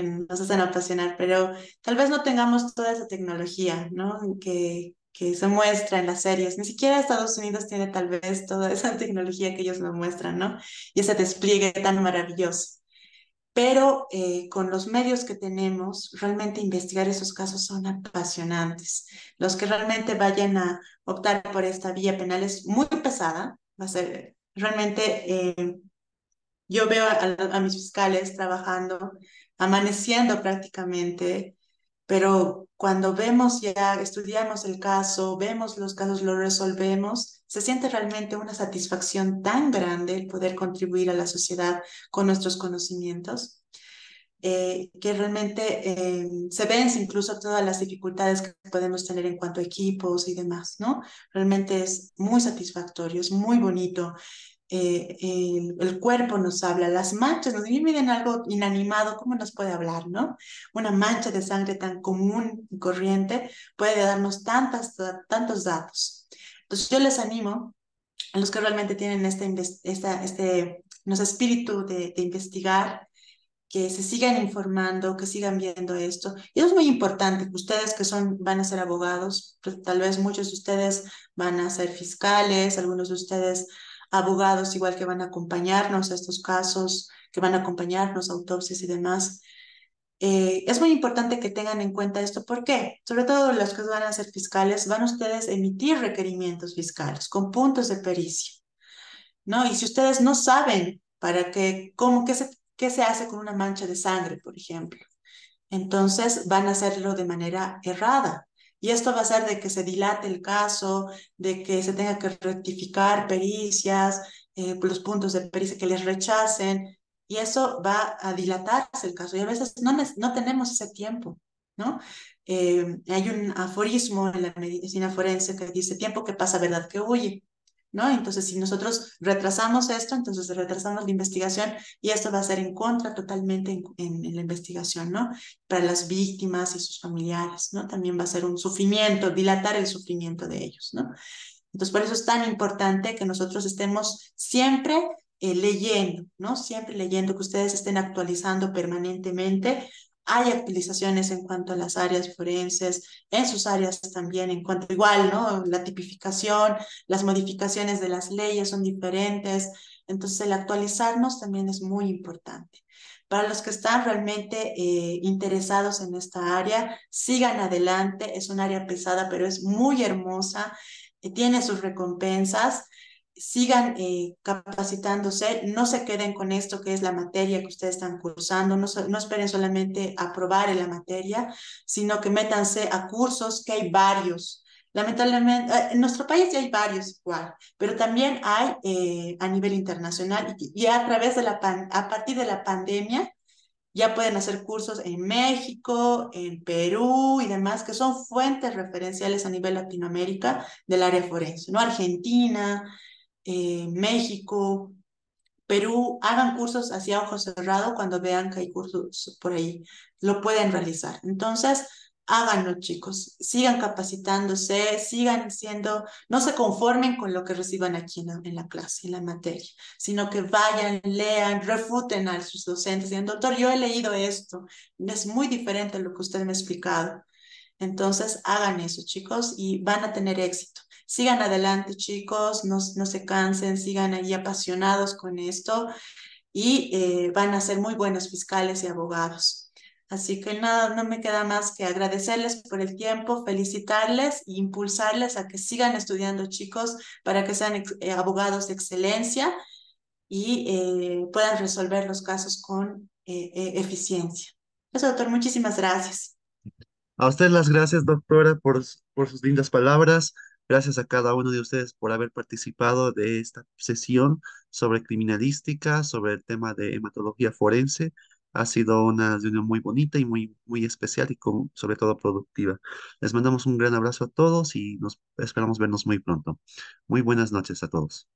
nos hacen apasionar, pero tal vez no tengamos toda esa tecnología, ¿no? Que se muestra en las series. Ni siquiera Estados Unidos tiene tal vez toda esa tecnología que ellos nos muestran, ¿no? Y ese despliegue tan maravilloso. Pero con los medios que tenemos, realmente investigar esos casos son apasionantes. Los que realmente vayan a optar por esta vía penal es muy pesada, va a ser Realmente yo veo a mis fiscales trabajando, amaneciendo prácticamente, pero cuando vemos ya, estudiamos el caso, vemos los casos, lo resolvemos, se siente realmente una satisfacción tan grande el poder contribuir a la sociedad con nuestros conocimientos. Que realmente se ven incluso todas las dificultades que podemos tener en cuanto a equipos y demás, ¿no? Realmente es muy satisfactorio, es muy bonito. El cuerpo nos habla, las manchas, nos miren algo inanimado, ¿cómo nos puede hablar, no? Una mancha de sangre tan común y corriente puede darnos tantos datos. Entonces yo les animo a los que realmente tienen no sé, espíritu de investigar, que se sigan informando, que sigan viendo esto. Y es muy importante que ustedes que van a ser abogados, pues, tal vez muchos de ustedes van a ser fiscales, algunos de ustedes abogados igual que van a acompañarnos a estos casos, que van a acompañarnos a autopsias y demás. Es muy importante que tengan en cuenta esto. ¿Por qué? Sobre todo los que van a ser fiscales, van ustedes a emitir requerimientos fiscales con puntos de pericia, ¿no? Y si ustedes no saben para qué, qué se hace con una mancha de sangre, por ejemplo, entonces van a hacerlo de manera errada. Y esto va a hacer de que se dilate el caso, de que se tenga que rectificar pericias, los puntos de pericia que les rechacen, y eso va a dilatarse el caso. Y a veces no tenemos ese tiempo, ¿no? Hay un aforismo en la medicina forense que dice, tiempo que pasa, verdad que huye. ¿No? Entonces, si nosotros retrasamos esto, entonces retrasamos la investigación y esto va a ser en contra totalmente en la investigación, ¿no? Para las víctimas y sus familiares, ¿no? También va a ser un sufrimiento, dilatar el sufrimiento de ellos, ¿no? Entonces, por eso es tan importante que nosotros estemos siempre leyendo, ¿no? Siempre leyendo, que ustedes estén actualizando permanentemente. Hay actualizaciones en cuanto a las áreas forenses, en sus áreas también, en cuanto igual, ¿no? La tipificación, las modificaciones de las leyes son diferentes. Entonces, el actualizarnos también es muy importante. Para los que están realmente interesados en esta área, sigan adelante. Es un área pesada, pero es muy hermosa, tiene sus recompensas. Sigan capacitándose, no se queden con esto que es la materia que ustedes están cursando, no esperen solamente aprobar en la materia, sino que métanse a cursos, que hay varios. Lamentablemente, en nuestro país ya hay varios igual, pero también hay a nivel internacional y a través de a partir de la pandemia ya pueden hacer cursos en México, en Perú y demás, que son fuentes referenciales a nivel Latinoamérica del área forense, ¿no? Argentina, México, Perú, hagan cursos hacia ojo cerrado cuando vean que hay cursos por ahí, lo pueden realizar. Entonces, háganlo, chicos, sigan capacitándose, sigan siendo, no se conformen con lo que reciban aquí en la clase, en la materia, sino que vayan, lean, refuten a sus docentes, digan, doctor, yo he leído esto, es muy diferente a lo que usted me ha explicado. Entonces, hagan eso, chicos, y van a tener éxito. Sigan adelante, chicos, no se cansen, sigan ahí apasionados con esto y van a ser muy buenos fiscales y abogados. Así que nada, no me queda más que agradecerles por el tiempo, felicitarles e impulsarles a que sigan estudiando, chicos, para que sean abogados de excelencia y puedan resolver los casos con eficiencia. Eso, doctor, muchísimas gracias. A usted las gracias, doctora, por sus lindas palabras. Gracias a cada uno de ustedes por haber participado de esta sesión sobre criminalística, sobre el tema de hematología forense. Ha sido una reunión muy bonita y muy especial y sobre todo productiva. Les mandamos un gran abrazo a todos y nos esperamos vernos muy pronto. Muy buenas noches a todos.